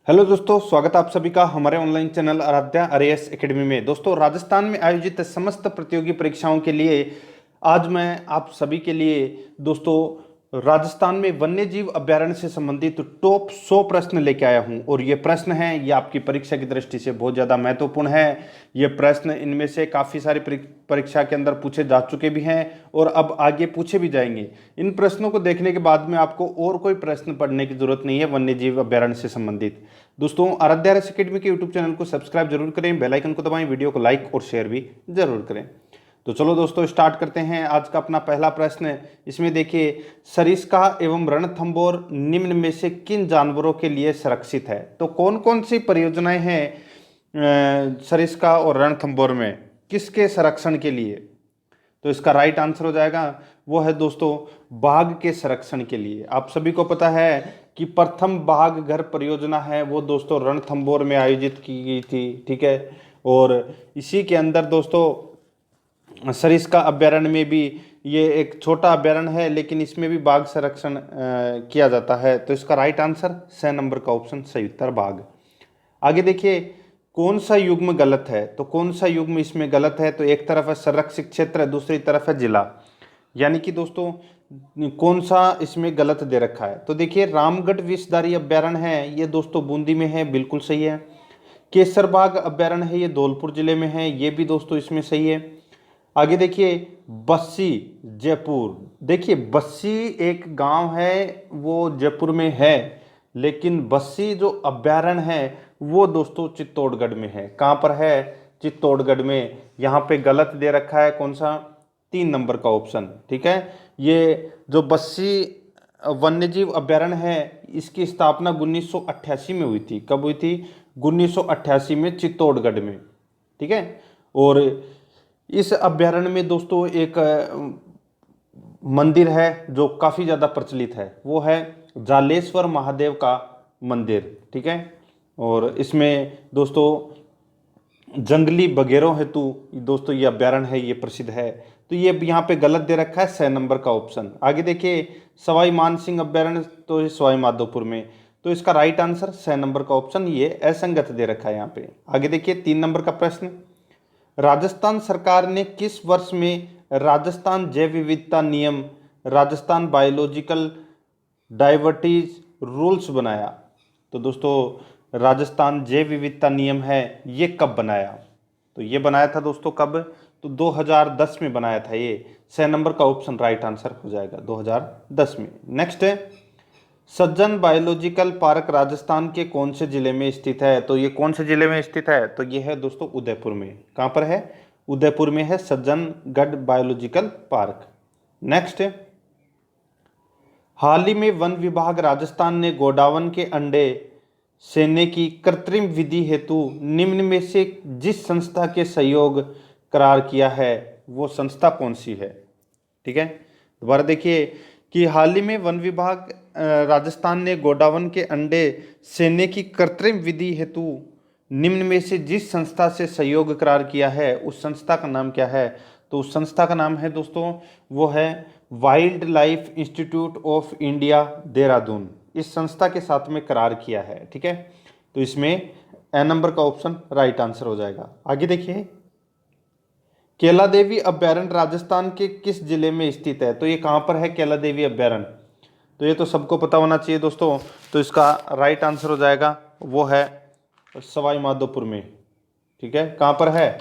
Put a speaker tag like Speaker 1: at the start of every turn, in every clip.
Speaker 1: Hello दोस्तों, स्वागत है आप सभी का हमारे online channel Aaradhya RAS academy में। दोस्तों, राजस्थान में आयोजित समस्त प्रतियोगी परीक्षाओं के लिए आज मैं आप सभी के लिए दोस्तों राजस्थान में वन्य जीव अभ्यारण्य से संबंधित टॉप 100 प्रश्न लेके आया हूं। और ये प्रश्न हैं, ये आपकी परीक्षा की दृष्टि से बहुत ज़्यादा महत्वपूर्ण है। ये प्रश्न इनमें से काफ़ी सारी परीक्षा के अंदर पूछे जा चुके भी हैं और अब आगे पूछे भी जाएंगे। इन प्रश्नों को देखने के बाद में आपको और कोई प्रश्न पढ़ने की जरूरत नहीं है वन्य जीव अभ्यारण्य से संबंधित। दोस्तों, आराध्या आरएएस एकेडमी के यूट्यूब चैनल को सब्सक्राइब जरूर करें, बेल आइकन को दबाएं, वीडियो को लाइक और शेयर भी जरूर करें। तो चलो दोस्तों, स्टार्ट करते हैं आज का अपना पहला प्रश्न। इसमें देखिए, सरिस्का एवं रणथंभौर निम्न में से किन जानवरों के लिए संरक्षित है? तो कौन कौन सी परियोजनाएं हैं सरिस्का और रणथंभौर में, किसके संरक्षण के लिए? तो इसका राइट आंसर हो जाएगा वो है दोस्तों बाघ के संरक्षण के लिए। आप सभी को पता है कि प्रथम बाघ घर परियोजना है वो दोस्तों रणथंभौर में आयोजित की गई थी, ठीक है। और इसी के अंदर दोस्तों सरिस्का अभ्यारण्य में भी ये एक छोटा अभ्यारण्य है, लेकिन इसमें भी बाघ संरक्षण किया जाता है। तो इसका राइट आंसर 6 नंबर का ऑप्शन सही उत्तर बाघ। आगे देखिए, कौन सा युग्म गलत है? तो कौन सा युग्म इसमें गलत है? तो एक तरफ है संरक्षित क्षेत्र, दूसरी तरफ है जिला, यानी कि दोस्तों कौन सा इसमें गलत दे रखा है? तो देखिए, रामगढ़ विषधारी अभ्यारण्य है, ये दोस्तों बूंदी में है, बिल्कुल सही है। केसरबाग अभ्यारण्य है, ये धौलपुर जिले में है, ये भी दोस्तों इसमें सही है। आगे देखिए, बस्सी जयपुर, देखिए बस्सी एक गांव है वो जयपुर में है, लेकिन बस्सी जो अभ्यारण्य है वो दोस्तों चित्तौड़गढ़ में है। कहाँ पर है? चित्तौड़गढ़ में। यहाँ पे गलत दे रखा है कौन सा? 3 नंबर का ऑप्शन, ठीक है। ये जो बस्सी वन्यजीव अभ्यारण्य है, इसकी स्थापना 1988 में हुई थी। कब हुई थी? 1988 में चित्तौड़गढ़ में, ठीक है। और इस अभ्यारण्य में दोस्तों एक मंदिर है जो काफ़ी ज़्यादा प्रचलित है, वो है जालेश्वर महादेव का मंदिर, ठीक है। और इसमें दोस्तों जंगली बगेरों हेतु दोस्तों ये अभ्यारण्य है, ये प्रसिद्ध है। तो ये यहाँ पे गलत दे रखा है 6 नंबर का ऑप्शन। आगे देखिए, सवाई मानसिंह अभ्यारण्य, तो ये सवाई माधोपुर में। तो इसका राइट आंसर 6 नंबर का ऑप्शन, ये असंगत दे रखा है यहाँ पे। आगे देखिए, 3 नंबर का प्रश्न, राजस्थान सरकार ने किस वर्ष में राजस्थान जैव विविधता नियम, राजस्थान बायोलॉजिकल डाइवर्सिटी रूल्स बनाया? तो दोस्तों राजस्थान जैव विविधता नियम है, ये कब बनाया? तो ये बनाया था दोस्तों कब? तो 2010 में बनाया था ये। 6 नंबर का ऑप्शन राइट आंसर हो जाएगा 2010 में। नेक्स्ट है, सज्जन बायोलॉजिकल पार्क राजस्थान के कौन से जिले में स्थित है? तो ये कौन से जिले में स्थित है? तो ये है दोस्तों उदयपुर में। कहाँ पर है? उदयपुर में है सज्जनगढ़ बायोलॉजिकल पार्क। नेक्स्ट है, हाल ही में वन विभाग राजस्थान ने गोडावन के अंडे सेने की कृत्रिम विधि हेतु निम्न में से जिस संस्था के सहयोग करार किया है, वो संस्था कौन सी है? ठीक है, दोबारा देखिए कि हाल ही में वन विभाग राजस्थान ने गोडावन के अंडे सेने की कृत्रिम विधि हेतु निम्न में से जिस संस्था से सहयोग करार किया है, उस संस्था का नाम क्या है? तो उस संस्था का नाम है दोस्तों, वो है wild life institute of India Dehradun. इस संस्था के साथ में करार किया है, ठीक है। तो इसमें ए नंबर का ऑप्शन राइट आंसर हो जाएगा। आगे देखिए, केला देवी अभ्यारण्य राजस्थान के किस जिले में स्थित है? तो ये कहाँ पर है केला देवी अभ्यारण्य? तो ये तो सबको पता होना चाहिए दोस्तों। तो इसका राइट आंसर हो जाएगा वो है सवाई माधोपुर में, ठीक है। कहाँ पर है?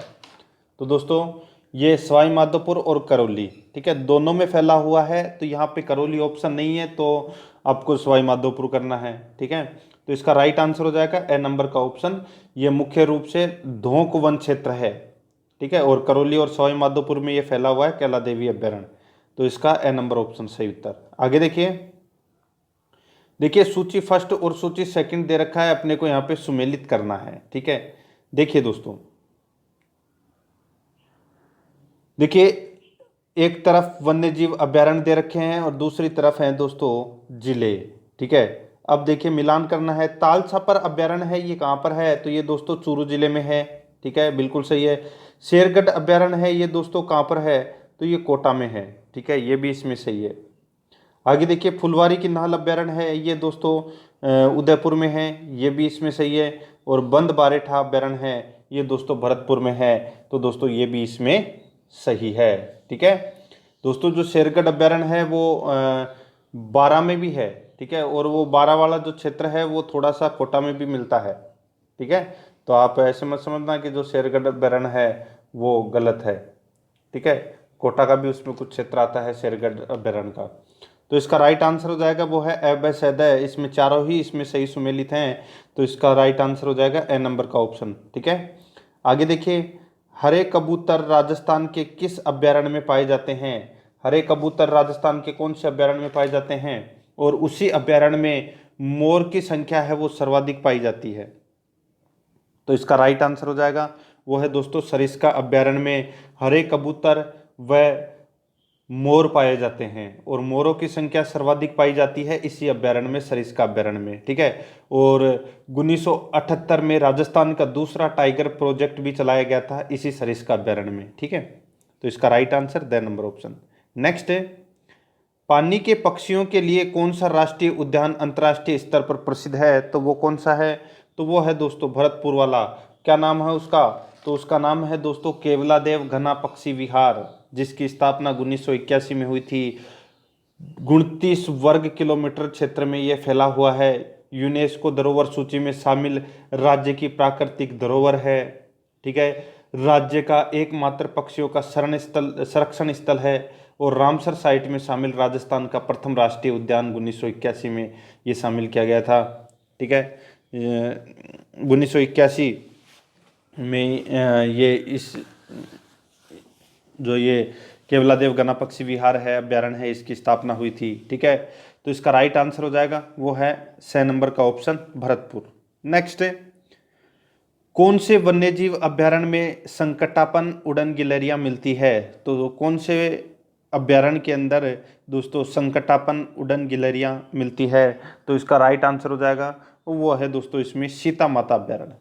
Speaker 1: तो दोस्तों ये सवाई माधोपुर और करौली, ठीक है, दोनों में फैला हुआ है। तो यहाँ पे करौली ऑप्शन नहीं है, तो आपको सवाई माधोपुर करना है, ठीक है। तो इसका राइट आंसर हो जाएगा ए नंबर का ऑप्शन। ये मुख्य रूप से धोंक वन क्षेत्र है, ठीक है, और करौली और सवाई माधोपुर में ये फैला हुआ है कैला देवी अभ्यारण्य। तो इसका ए नंबर ऑप्शन सही उत्तर। आगे देखिए सूची फर्स्ट और सूची सेकंड दे रखा है, अपने को यहाँ पे सुमेलित करना है, ठीक है। देखिए दोस्तों, देखिए एक तरफ वन्यजीव अभ्यारण्य दे रखे हैं और दूसरी तरफ हैं दोस्तों जिले, ठीक है। अब देखिए मिलान करना है। ताल छापर अभ्यारण्य है, ये कहाँ पर है? तो ये दोस्तों चूरू जिले में है, ठीक है, बिल्कुल सही है। शेरगढ़ अभ्यारण्य है, ये दोस्तों कहाँ पर है? तो ये कोटा में है, ठीक है, ये भी इसमें सही है। आगे देखिए फुलवारी की नाहल अभ्यारण्य है, ये दोस्तों उदयपुर में है, ये भी इसमें सही है। और बंद बारेठा अभ्यारण्य है, ये दोस्तों भरतपुर में है, तो दोस्तों ये भी इसमें सही है। ठीक है दोस्तों, जो शेरगढ़ अभ्यारण्य है वो बारां में भी है। ठीक है, और वो बारां वाला जो क्षेत्र है वो थोड़ा सा कोटा में भी मिलता है। ठीक है, तो आप ऐसे मत समझना कि जो शेरगढ़ अभ्यारण्य है वो गलत है। ठीक है, कोटा का भी उसमें कुछ क्षेत्र आता है शेरगढ़ अभ्यारण्य का। तो इसका राइट आंसर हो जाएगा वो है ए ब स द। इसमें चारों ही इसमें सही सुमेलित हैं, तो इसका राइट आंसर हो जाएगा ए नंबर का ऑप्शन। ठीक है, आगे देखिए, हरे कबूतर राजस्थान के किस अभ्यारण्य में पाए जाते हैं? हरे कबूतर राजस्थान के कौन से अभ्यारण्य में पाए जाते हैं? और उसी अभ्यारण्य में मोर की संख्या है वो सर्वाधिक पाई जाती है। तो इसका राइट आंसर हो जाएगा वो है दोस्तों सरिस्का अभ्यारण्य में हरे कबूतर व मोर पाए जाते हैं, और मोरों की संख्या सर्वाधिक पाई जाती है इसी अभ्यारण्य में, सरिस्का अभ्यारण्य में। ठीक है, और 1978 में राजस्थान का दूसरा टाइगर प्रोजेक्ट भी चलाया गया था इसी सरिस्का अभ्यारण्य में। ठीक है, तो इसका right answer the number option. Next है, पानी के पक्षियों के लिए कौन सा राष्ट्रीय उद्यान अंतर्राष्ट्रीय स्तर पर प्रसिद्ध है? तो वो कौन सा है? तो वो है दोस्तों भरतपुर वाला। क्या नाम है उसका? तो उसका नाम है दोस्तों केवलादेव घना पक्षी विहार, जिसकी स्थापना 1981 में हुई थी। 29 वर्ग किलोमीटर क्षेत्र में यह फैला हुआ है। यूनेस्को धरोहर सूची में शामिल राज्य की प्राकृतिक धरोहर है। ठीक है, राज्य का एकमात्र पक्षियों का संरक्षण स्थल है, और रामसर साइट में शामिल राजस्थान का प्रथम राष्ट्रीय उद्यान 1981 में ये शामिल किया गया था। ठीक है, 1981 में ये इस जो ये केवलादेव घना पक्षी विहार है, अभ्यारण्य है, इसकी स्थापना हुई थी। ठीक है, तो इसका राइट आंसर हो जाएगा वो है 6 नंबर का ऑप्शन भरतपुर। नेक्स्ट है, कौन से वन्यजीव अभ्यारण्य में संकटापन उड़न गिलहरियां मिलती है? तो कौन से अभ्यारण्य के अंदर दोस्तों संकटापन उड़न गिलहरियां मिलती है? तो इसका राइट आंसर हो जाएगा वो है दोस्तों इसमें सीता माता अभ्यारण्य।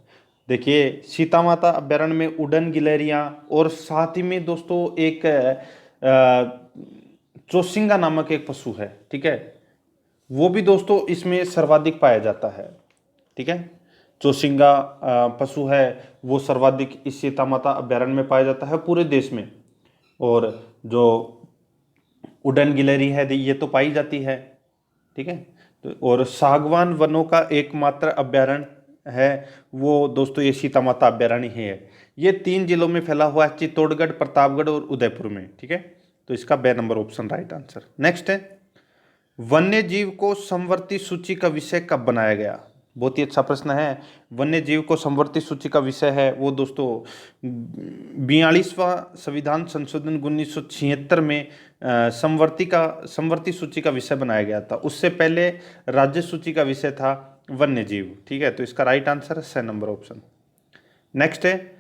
Speaker 1: देखिए, सीता माता अभ्यारण्य में उड़न गिलहरियां, और साथ ही में दोस्तों एक चौसिंगा नामक एक पशु है। ठीक है, वो भी दोस्तों इसमें सर्वाधिक पाया जाता है। ठीक है, चौसिंगा पशु है वो सर्वाधिक इस सीता माता अभ्यारण्य में पाया जाता है पूरे देश में। और जो उड़न गिलहरी है ये तो पाई जाती है। ठीक है, तो और सागवान वनों का एकमात्र अभ्यारण्य है वो दोस्तों ये सीता माता अभ्यारण्य ही है। ये 3 जिलों में फैला हुआ है, चित्तौड़गढ़, प्रतापगढ़ और उदयपुर में। ठीक है, तो इसका B number option right answer. Next है, वन्य जीव को समवर्ती सूची का विषय कब बनाया गया? बहुत ही अच्छा प्रश्न है। वन्य जीव को समवर्ती सूची का विषय है वो दोस्तों 42वां संविधान संशोधन 1976 में समवर्ती सूची का विषय बनाया गया था। उससे पहले राज्य सूची का विषय था वन्य जीव। ठीक है, तो इसका राइट आंसर है 6 नंबर ऑप्शन। नेक्स्ट है,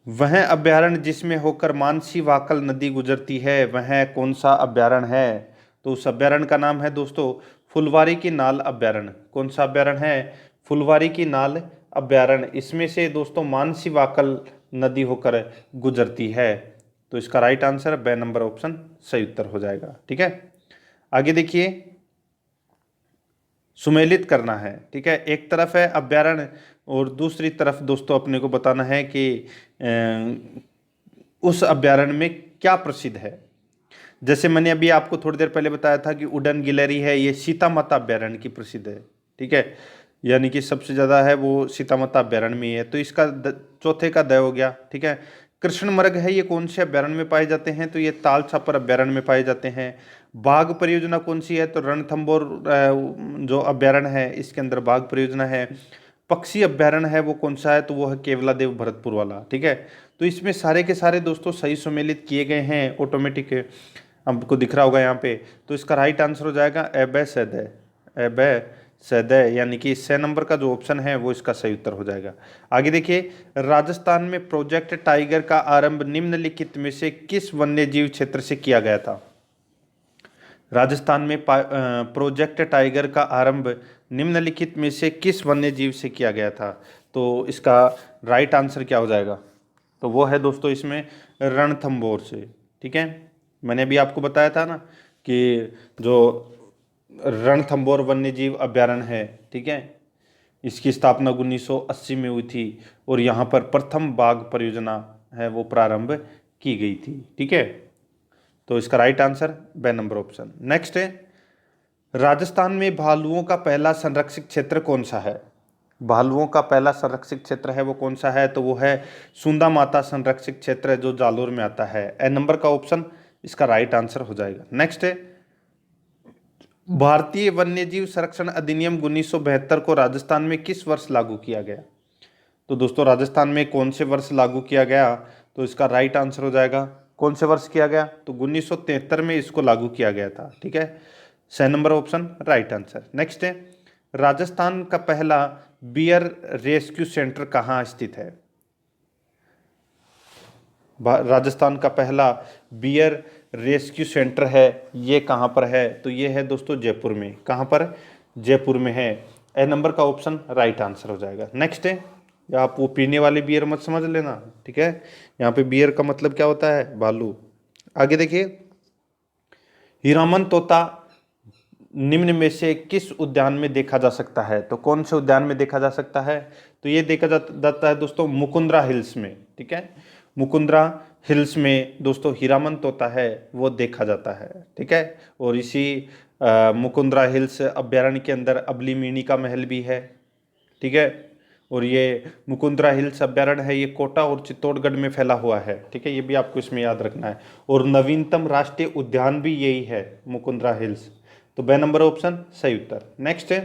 Speaker 1: वह अभ्यारण्य जिसमें होकर मानसी वाकल नदी गुजरती है वह कौन सा अभ्यारण्य है? तो उस अभ्यारण्य का नाम है दोस्तों फुलवारी की नाल अभ्यारण्य। कौन सा अभ्यारण्य है? फुलवारी की नाल अभ्यारण्य। इसमें से दोस्तों मानसी वाकल नदी होकर गुजरती है, तो इसका राइट आंसर बे नंबर ऑप्शन सही उत्तर हो जाएगा। ठीक है, आगे देखिए, सुमेलित करना है। ठीक है, एक तरफ है अभ्यारण्य और दूसरी तरफ दोस्तों अपने को बताना है कि उस अभ्यारण्य में क्या प्रसिद्ध है। जैसे मैंने अभी आपको थोड़ी देर पहले बताया था कि उड़न गिलहरी है ये सीता माता अभ्यारण्य की प्रसिद्ध है। ठीक है, यानी कि सबसे ज़्यादा है वो सीता माता अभ्यारण्य में है, तो इसका चौथे का द हो गया। ठीक है, कृष्ण मृग है ये कौन से अभ्यारण्य में पाए जाते हैं? तो ये ताल छापर अभ्यारण्य में पाए जाते हैं। बाघ परियोजना कौन सी है? तो रणथंभौर जो अभ्यारण्य है इसके अंदर बाघ परियोजना है। पक्षी अभ्यारण्य है वो कौन सा है? तो वो है केवलादेव भरतपुर वाला। ठीक है, तो इसमें सारे के सारे दोस्तों सही सुमेलित किए गए हैं, ऑटोमेटिक आपको दिख रहा होगा यहाँ पे। तो इसका राइट आंसर हो जाएगा एबे सैदय, एबे सैदय, यानी कि 6 नंबर का जो ऑप्शन है वो इसका सही उत्तर हो जाएगा। आगे देखिए, राजस्थान में प्रोजेक्ट टाइगर का आरंभ निम्नलिखित में से किस वन्य जीव क्षेत्र से किया गया था? राजस्थान में प्रोजेक्ट टाइगर का आरंभ निम्नलिखित में से किस वन्य जीव से किया गया था? तो इसका राइट आंसर क्या हो जाएगा? तो वो है दोस्तों इसमें रणथंभौर से। ठीक है, मैंने अभी आपको बताया था ना कि जो रणथंभौर वन्यजीव अभयारण्य है, ठीक है। इसकी स्थापना 1980 में हुई थी और यहाँ पर प्रथम बाघ परियोजना है वो प्रारंभ की गई थी, ठीक है। तो इसका राइट आंसर बे नंबर ऑप्शन। नेक्स्ट है, राजस्थान में भालुओं का पहला संरक्षित क्षेत्र कौन सा है? भालुओं का पहला संरक्षित क्षेत्र है वो कौन सा है? तो वो है सुंदा माता संरक्षित क्षेत्र है, जो जालोर में आता है। ए नंबर का ऑप्शन इसका राइट आंसर हो जाएगा। नेक्स्ट है, भारतीय वन्यजीव संरक्षण अधिनियम 1972 को राजस्थान में किस वर्ष लागू किया गया? तो दोस्तों राजस्थान में कौन से वर्ष लागू किया गया? तो इसका राइट आंसर हो जाएगा, कौन से वर्ष किया गया? तो 1973 में इसको लागू किया गया था, ठीक है। सही number option right answer. Next है, राजस्थान का पहला बियर रेस्क्यू सेंटर कहाँ स्थित है? राजस्थान का पहला बियर रेस्क्यू सेंटर है ये कहाँ पर है? तो ये है दोस्तों जयपुर में। कहाँ पर? जयपुर में है। ए नंबर का ऑप्शन राइट आंसर हो जाएगा। नेक्स्ट है, आप वो पीने वाली बियर मत समझ लेना, ठीक है। यहाँ पे बियर का मतलब क्या होता है? भालू। आगे देखिए, हीरामन तोता निम्न में से किस उद्यान में देखा जा सकता है? तो कौन से उद्यान में देखा जा सकता है? तो ये देखा जाता है दोस्तों मुकुंदरा हिल्स में, ठीक है। मुकुंदरा हिल्स में दोस्तों हीरामन तोता है वो देखा जाता है, ठीक है। और इसी मुकुंदरा हिल्स अभ्यारण्य के अंदर अबली मीणी का महल भी है, ठीक है। और ये मुकुंदरा हिल्स अभ्यारण्य है, ये कोटा और चित्तौड़गढ़ में फैला हुआ है, ठीक है। ये भी आपको इसमें याद रखना है। और नवीनतम राष्ट्रीय उद्यान भी यही है, मुकुंदरा हिल्स। तो बे नंबर ऑप्शन सही उत्तर। नेक्स्ट है,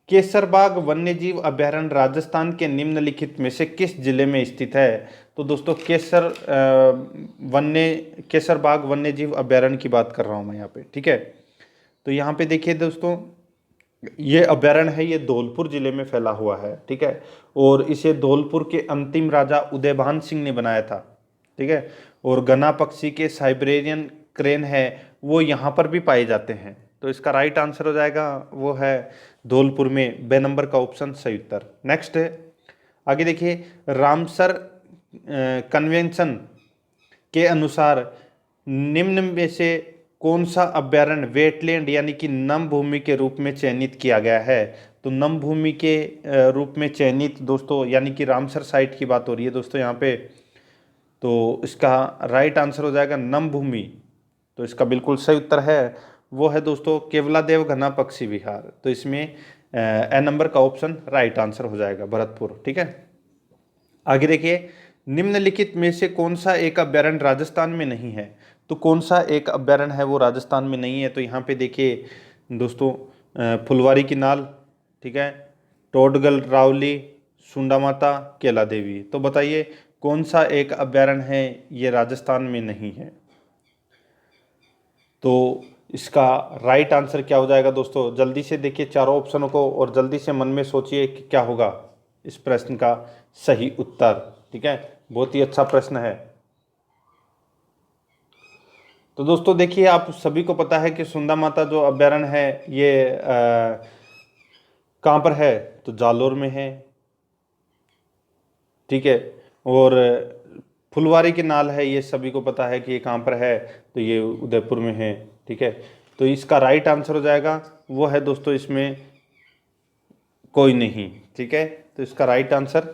Speaker 1: केसरबाग वन्यजीव अभ्यारण्य राजस्थान के निम्नलिखित में से किस जिले में स्थित है? तो दोस्तों केसरबाग वन्यजीव अभ्यारण्य की बात कर रहा हूं मैं यहाँ पे, ठीक है। तो यहाँ पे देखिए दोस्तों, ये अभ्यारण्य है, ये धौलपुर जिले में फैला हुआ है, ठीक है। और इसे धौलपुर के अंतिम राजा उदयभान सिंह ने बनाया था, ठीक है। और गना पक्षी के साइबेरियन क्रेन है वो यहाँ पर भी पाए जाते हैं। तो इसका राइट आंसर हो जाएगा वो है धौलपुर में। बे नंबर का ऑप्शन सही उत्तर। नेक्स्ट है, आगे देखिए, रामसर कन्वेंशन के अनुसार निम्न में से कौन सा अभ्यारण्य वेटलैंड यानी कि नम भूमि के रूप में चयनित किया गया है? तो नम भूमि के रूप में चयनित दोस्तों यानी कि रामसर साइट की बात हो रही है दोस्तों यहाँ पे। तो इसका राइट आंसर हो जाएगा नम भूमि। तो इसका बिल्कुल सही उत्तर है वो है दोस्तों केवलादेव घना पक्षी विहार। तो इसमें ए नंबर का ऑप्शन राइट आंसर हो जाएगा भरतपुर, ठीक है। आगे देखिए, निम्नलिखित में से कौन सा एक अभ्यारण्य राजस्थान में नहीं है? तो कौन सा एक अभ्यारण्य है वो राजस्थान में नहीं है? तो यहाँ पे देखिए दोस्तों, फुलवारी की नाल, ठीक है, टोडगल रावली, सुंडा माता, केला देवी। तो बताइए कौन सा एक अभ्यारण्य है ये राजस्थान में नहीं है? तो इसका राइट आंसर क्या हो जाएगा दोस्तों? जल्दी से देखिए चारों ऑप्शनों को और जल्दी से मन में सोचिए कि क्या होगा इस प्रश्न का सही उत्तर, ठीक है। बहुत ही अच्छा प्रश्न है। तो दोस्तों देखिए, आप सभी को पता है कि सुंदा माता जो अभ्यारण्य है ये कहाँ पर है? तो जालोर में है, ठीक है। और फुलवारी की नाल है, ये सभी को पता है कि ये कहाँ पर है? तो ये उदयपुर में है, ठीक है। तो इसका राइट आंसर हो जाएगा वो है दोस्तों इसमें कोई नहीं, ठीक है। तो इसका राइट आंसर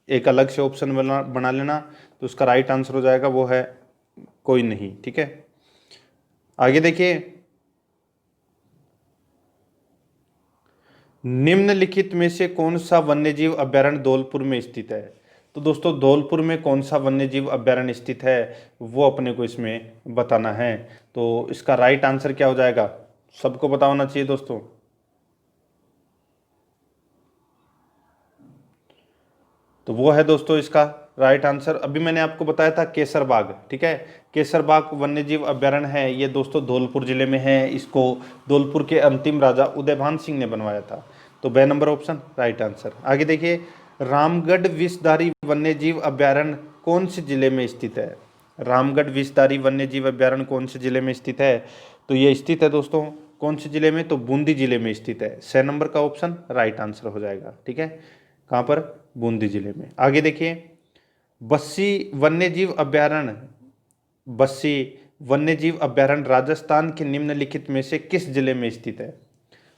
Speaker 1: एक अलग से ऑप्शन बना लेना। तो उसका राइट आंसर हो जाएगा वो है कोई नहीं, ठीक है। आगे देखिए, निम्नलिखित में से कौन सा वन्यजीव अभ्यारण्य धौलपुर में स्थित है? तो दोस्तों धौलपुर में कौन सा वन्यजीव अभ्यारण्य स्थित है वो अपने को इसमें बताना है। तो इसका राइट आंसर क्या हो जाएगा? सबको पता होना चाहिए दोस्तों। तो वो है दोस्तों इसका राइट आंसर, अभी मैंने आपको बताया था केसरबाग, ठीक है। केसरबाग वन्यजीव अभ्यारण्य है ये दोस्तों धौलपुर जिले में है। इसको धौलपुर के अंतिम राजा उदयभान सिंह ने बनवाया था। तो बे नंबर ऑप्शन राइट आंसर। आगे देखिए, रामगढ़ विषधारी वन्यजीव अभ्यारण्य कौन से जिले में स्थित है? रामगढ़ विषधारी वन्यजीव अभ्यारण्य कौन से जिले में स्थित है? तो ये स्थित है दोस्तों कौन से जिले में? तो बूंदी जिले में स्थित है। छह नंबर का ऑप्शन राइट आंसर हो जाएगा, ठीक है। कहाँ पर? बूंदी जिले में। आगे देखिए, बस्सी वन्यजीव अभ्यारण्य, बस्सी वन्यजीव अभयारण्य राजस्थान के निम्नलिखित में से किस जिले में स्थित है?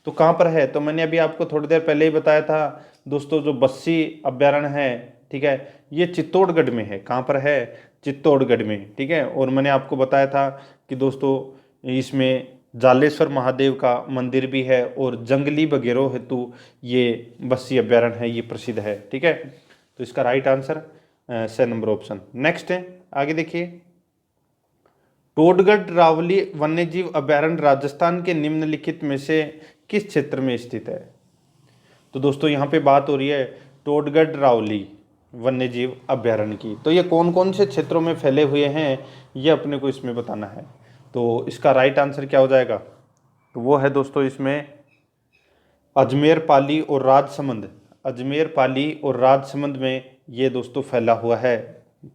Speaker 1: तो कहाँ पर है? तो मैंने अभी आपको थोड़ी देर पहले ही बताया था दोस्तों, जो बस्सी अभयारण्य है, ठीक है, ये चित्तौड़गढ़ में है। कहाँ पर है? चित्तौड़गढ़ में, ठीक है। और मैंने आपको बताया था कि दोस्तों इसमें जालेश्वर महादेव का मंदिर भी है और जंगली बघेरों हेतु ये बस्सी अभयारण्य है, ये प्रसिद्ध है, ठीक है। तो इसका राइट आंसर से नंबर ऑप्शन। नेक्स्ट है, आगे देखिए, टोडगढ़ रावली वन्यजीव अभयारण्य राजस्थान के निम्नलिखित में से किस क्षेत्र में स्थित है? तो दोस्तों यहाँ पे बात हो रही है टोडगढ़ रावली वन्यजीव अभयारण्य की। तो ये कौन कौन से क्षेत्रों में फैले हुए हैं, ये अपने को इसमें बताना है। तो इसका राइट आंसर क्या हो जाएगा? तो वो है दोस्तों इसमें अजमेर पाली और राजसमंद। अजमेर पाली और राजसमंद में ये दोस्तों फैला हुआ है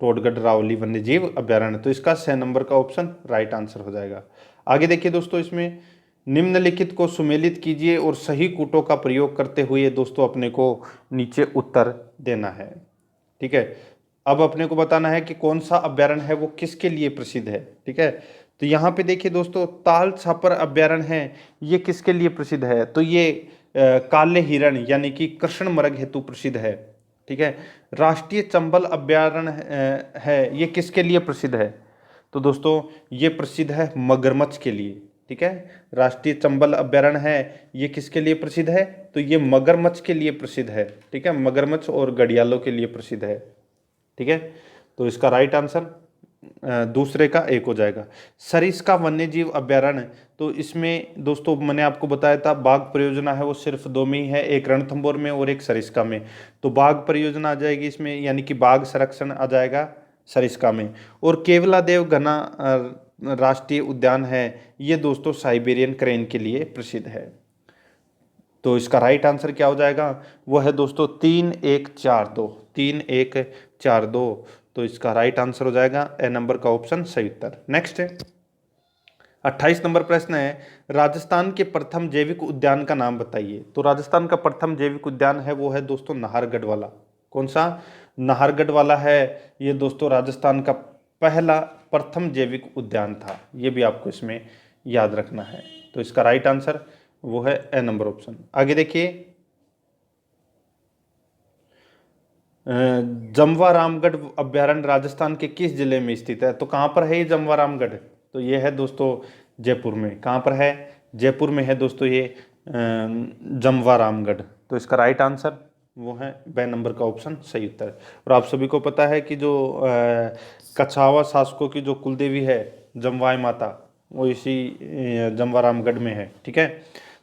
Speaker 1: टोडगढ़ रावली वन्यजीव अभयारण्य। तो इसका 6 नंबर का ऑप्शन राइट आंसर हो जाएगा। आगे देखिए दोस्तों, इसमें निम्नलिखित को सुमेलित कीजिए और सही कूटों का प्रयोग करते हुए दोस्तों अपने को नीचे उत्तर देना है, ठीक है। अब अपने को बताना है कि कौन सा अभयारण्य है वो किसके लिए प्रसिद्ध है, ठीक है। तो यहाँ पे देखिए दोस्तों, ताल छापर अभयारण्य है, ये किसके लिए प्रसिद्ध है? तो ये काले हिरण यानी कि कृष्ण मृग हेतु प्रसिद्ध है, ठीक है। राष्ट्रीय चंबल अभयारण्य है, ये किसके लिए प्रसिद्ध है? तो दोस्तों ये प्रसिद्ध है मगरमच्छ के लिए, ठीक है। राष्ट्रीय चंबल अभयारण्य है, ये किसके लिए प्रसिद्ध है? तो ये मगरमच्छ के लिए प्रसिद्ध है, ठीक है। मगरमच्छ और घड़ियालों के लिए प्रसिद्ध है, ठीक है। तो इसका राइट आंसर दूसरे का 1 हो जाएगा। सरिस्का वन्यजीव अभयारण्य, तो इसमें दोस्तों मैंने आपको बताया था बाघ परियोजना है वो सिर्फ 2 में ही है, एक रणथंभौर में और एक सरिस्का में। तो बाघ परियोजना आ जाएगी इसमें, यानी कि बाघ संरक्षण आ जाएगा सरिस्का में। और केवलादेव घना राष्ट्रीय उद्यान है, ये दोस्तों साइबेरियन क्रेन के लिए प्रसिद्ध है। तो इसका राइट आंसर क्या हो जाएगा? वो है दोस्तों 3142, 3142। तो इसका राइट आंसर हो जाएगा ए नंबर का ऑप्शन सही उत्तर। नेक्स्ट है 28 नंबर प्रश्न है, राजस्थान के प्रथम जैविक उद्यान का नाम बताइए। तो राजस्थान का प्रथम जैविक उद्यान है वो है दोस्तों नाहरगढ़ वाला। कौन सा? नाहरगढ़ वाला है, ये दोस्तों राजस्थान का पहला प्रथम जैविक उद्यान था, ये भी आपको इसमें याद रखना है। तो इसका राइट आंसर वो है ए नंबर ऑप्शन। आगे देखिए, जमवा रामगढ़ अभयारण्य राजस्थान के किस जिले में स्थित है? तो कहाँ पर है ये जमवा रामगढ़? तो ये है दोस्तों जयपुर में। कहाँ पर है? जयपुर में है दोस्तों ये जमवा रामगढ़। तो इसका राइट आंसर वो है बे नंबर का ऑप्शन सही उत्तर। और आप सभी को पता है कि जो कछावा शासकों की जो कुलदेवी है जमवाई माता, वो इसी जमवा रामगढ़ में है, ठीक है।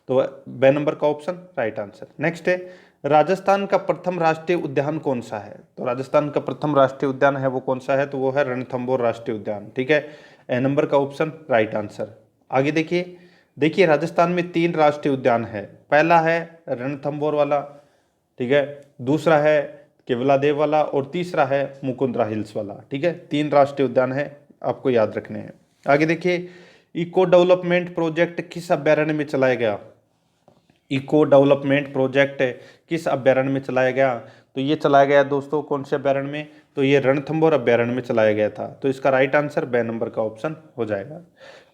Speaker 1: तो बे नंबर का ऑप्शन राइट आंसर। नेक्स्ट है, राजस्थान का प्रथम राष्ट्रीय उद्यान कौन सा है? तो राजस्थान का प्रथम राष्ट्रीय उद्यान है वो कौन सा है? तो वो है रणथंभौर राष्ट्रीय उद्यान, ठीक है। ए नंबर का ऑप्शन राइट आंसर। आगे देखिए राजस्थान में 3 राष्ट्रीय उद्यान है। पहला है रणथंभौर वाला, ठीक है, दूसरा है केवलादेव वाला और तीसरा है मुकुंदरा हिल्स वाला, ठीक है। 3 राष्ट्रीय उद्यान है, आपको याद रखने हैं। आगे देखिए, इको डेवलपमेंट प्रोजेक्ट किस अभयारण्य में चलाया गया? इको डेवलपमेंट प्रोजेक्ट किस अभयारण्य में चलाया गया? तो ये चलाया गया दोस्तों कौन से अभयारण्य में? तो ये रणथंभौर अभयारण्य में चलाया गया था। तो इसका राइट आंसर बे नंबर का ऑप्शन हो जाएगा।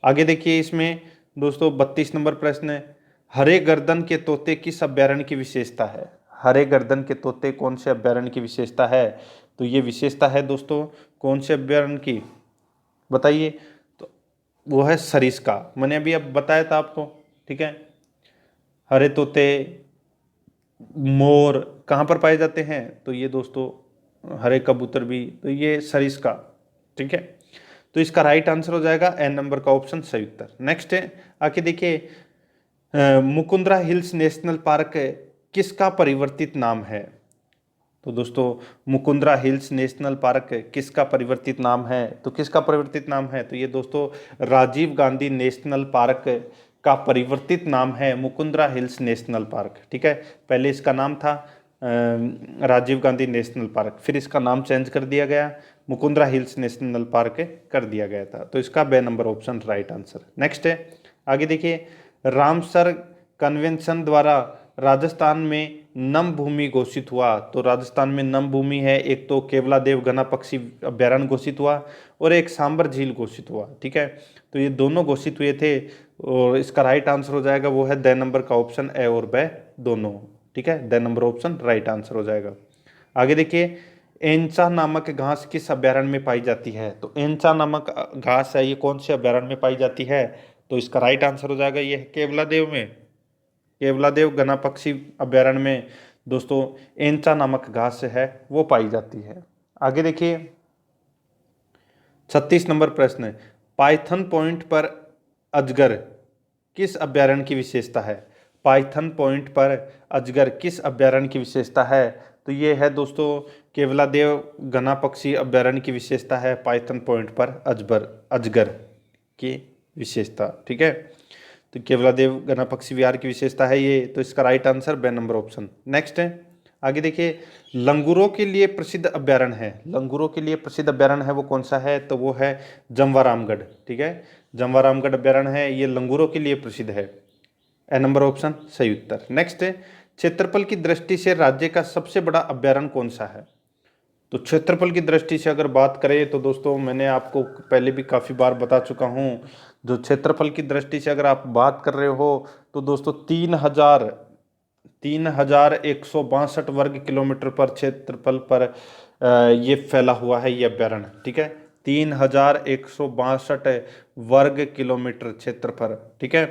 Speaker 1: आगे देखिए, इसमें दोस्तों 32 नंबर प्रश्न है, हरे गर्दन के तोते किस अभयारण्य की विशेषता है? हरे गर्दन के तोते कौन से अभयारण्य की विशेषता है? तो ये विशेषता है दोस्तों कौन से अभयारण्य की, बताइए। तो वो है सरिस्का। मैंने अभी अब बताया था आपको, ठीक है। हरे तोते, मोर कहाँ पर पाए जाते हैं? तो ये दोस्तों हरे कबूतर भी, तो ये सरिस्का, ठीक है। तो इसका राइट आंसर हो जाएगा एन नंबर का ऑप्शन सही उत्तर। नेक्स्ट है, आके देखिए, मुकुंदरा हिल्स नेशनल पार्क किसका परिवर्तित नाम है? तो दोस्तों मुकुंदरा हिल्स नेशनल पार्क किसका परिवर्तित नाम है? तो किसका परिवर्तित नाम है? तो ये दोस्तों राजीव गांधी नेशनल पार्क का परिवर्तित नाम है मुकुंदरा हिल्स नेशनल पार्क, ठीक है। पहले इसका नाम था राजीव गांधी नेशनल पार्क, फिर इसका नाम चेंज कर दिया गया, मुकुंदरा हिल्स नेशनल पार्क कर दिया गया था। तो इसका B number option right answer. Next है, आगे देखिए, रामसर कन्वेंशन द्वारा राजस्थान में नम भूमि घोषित हुआ? तो राजस्थान में नम भूमि है, एक तो केवलादेव घना पक्षी अभ्यारण्य घोषित हुआ और एक सांबर झील घोषित हुआ। ठीक है, तो ये दोनों घोषित हुए थे और इसका राइट आंसर हो जाएगा वो है द नंबर का ऑप्शन ए और ब दोनों। ठीक है, the number option right answer हो जाएगा। आगे देखिए, एंचा नामक घास किस अभ्यारण्य में पाई जाती है? तो एंचा नामक घास है, ये कौन से अभ्यारण्य में पाई जाती है? तो इसका राइट आंसर हो जाएगा ये केवलादेव में, केवलादेव घना पक्षी अभ्यारण्य में दोस्तों एंचा नामक घास है वो पाई जाती है। आगे देखिए 36 नंबर प्रश्न है, पाइथन पॉइंट पर अजगर किस अभ्यारण्य की विशेषता है? पाइथन पॉइंट पर अजगर किस अभ्यारण्य की विशेषता है? तो ये है दोस्तों केवलादेव घना पक्षी अभ्यारण्य की विशेषता है पाइथन पॉइंट पर अजगर की विशेषता। ठीक है, तो केवलादेव घना पक्षी विहार की विशेषता है ये, तो इसका राइट आंसर बे नंबर ऑप्शन। नेक्स्ट है, आगे देखिए, लंगूरों के लिए प्रसिद्ध अभ्यारण्य है, लंगूरों के लिए प्रसिद्ध अभ्यारण्य है वो कौन सा है? तो वो है जमवारामगढ़। ठीक है, जमवारामगढ़ अभ्यारण्य है, ये लंगूरों के लिए प्रसिद्ध है। ए नंबर ऑप्शन सही उत्तर। नेक्स्ट है, क्षेत्रफल की दृष्टि से राज्य का सबसे बड़ा अभ्यारण्य कौन सा है? तो क्षेत्रफल की दृष्टि से अगर बात करें तो दोस्तों मैंने आपको पहले भी काफ़ी बार बता चुका हूँ, जो क्षेत्रफल की दृष्टि से अगर आप बात कर रहे हो तो दोस्तों 3,162 वर्ग किलोमीटर पर क्षेत्रफल पर ये फैला हुआ है ये अभ्यारण्य। ठीक है, 3,162 वर्ग किलोमीटर क्षेत्रफल। ठीक है,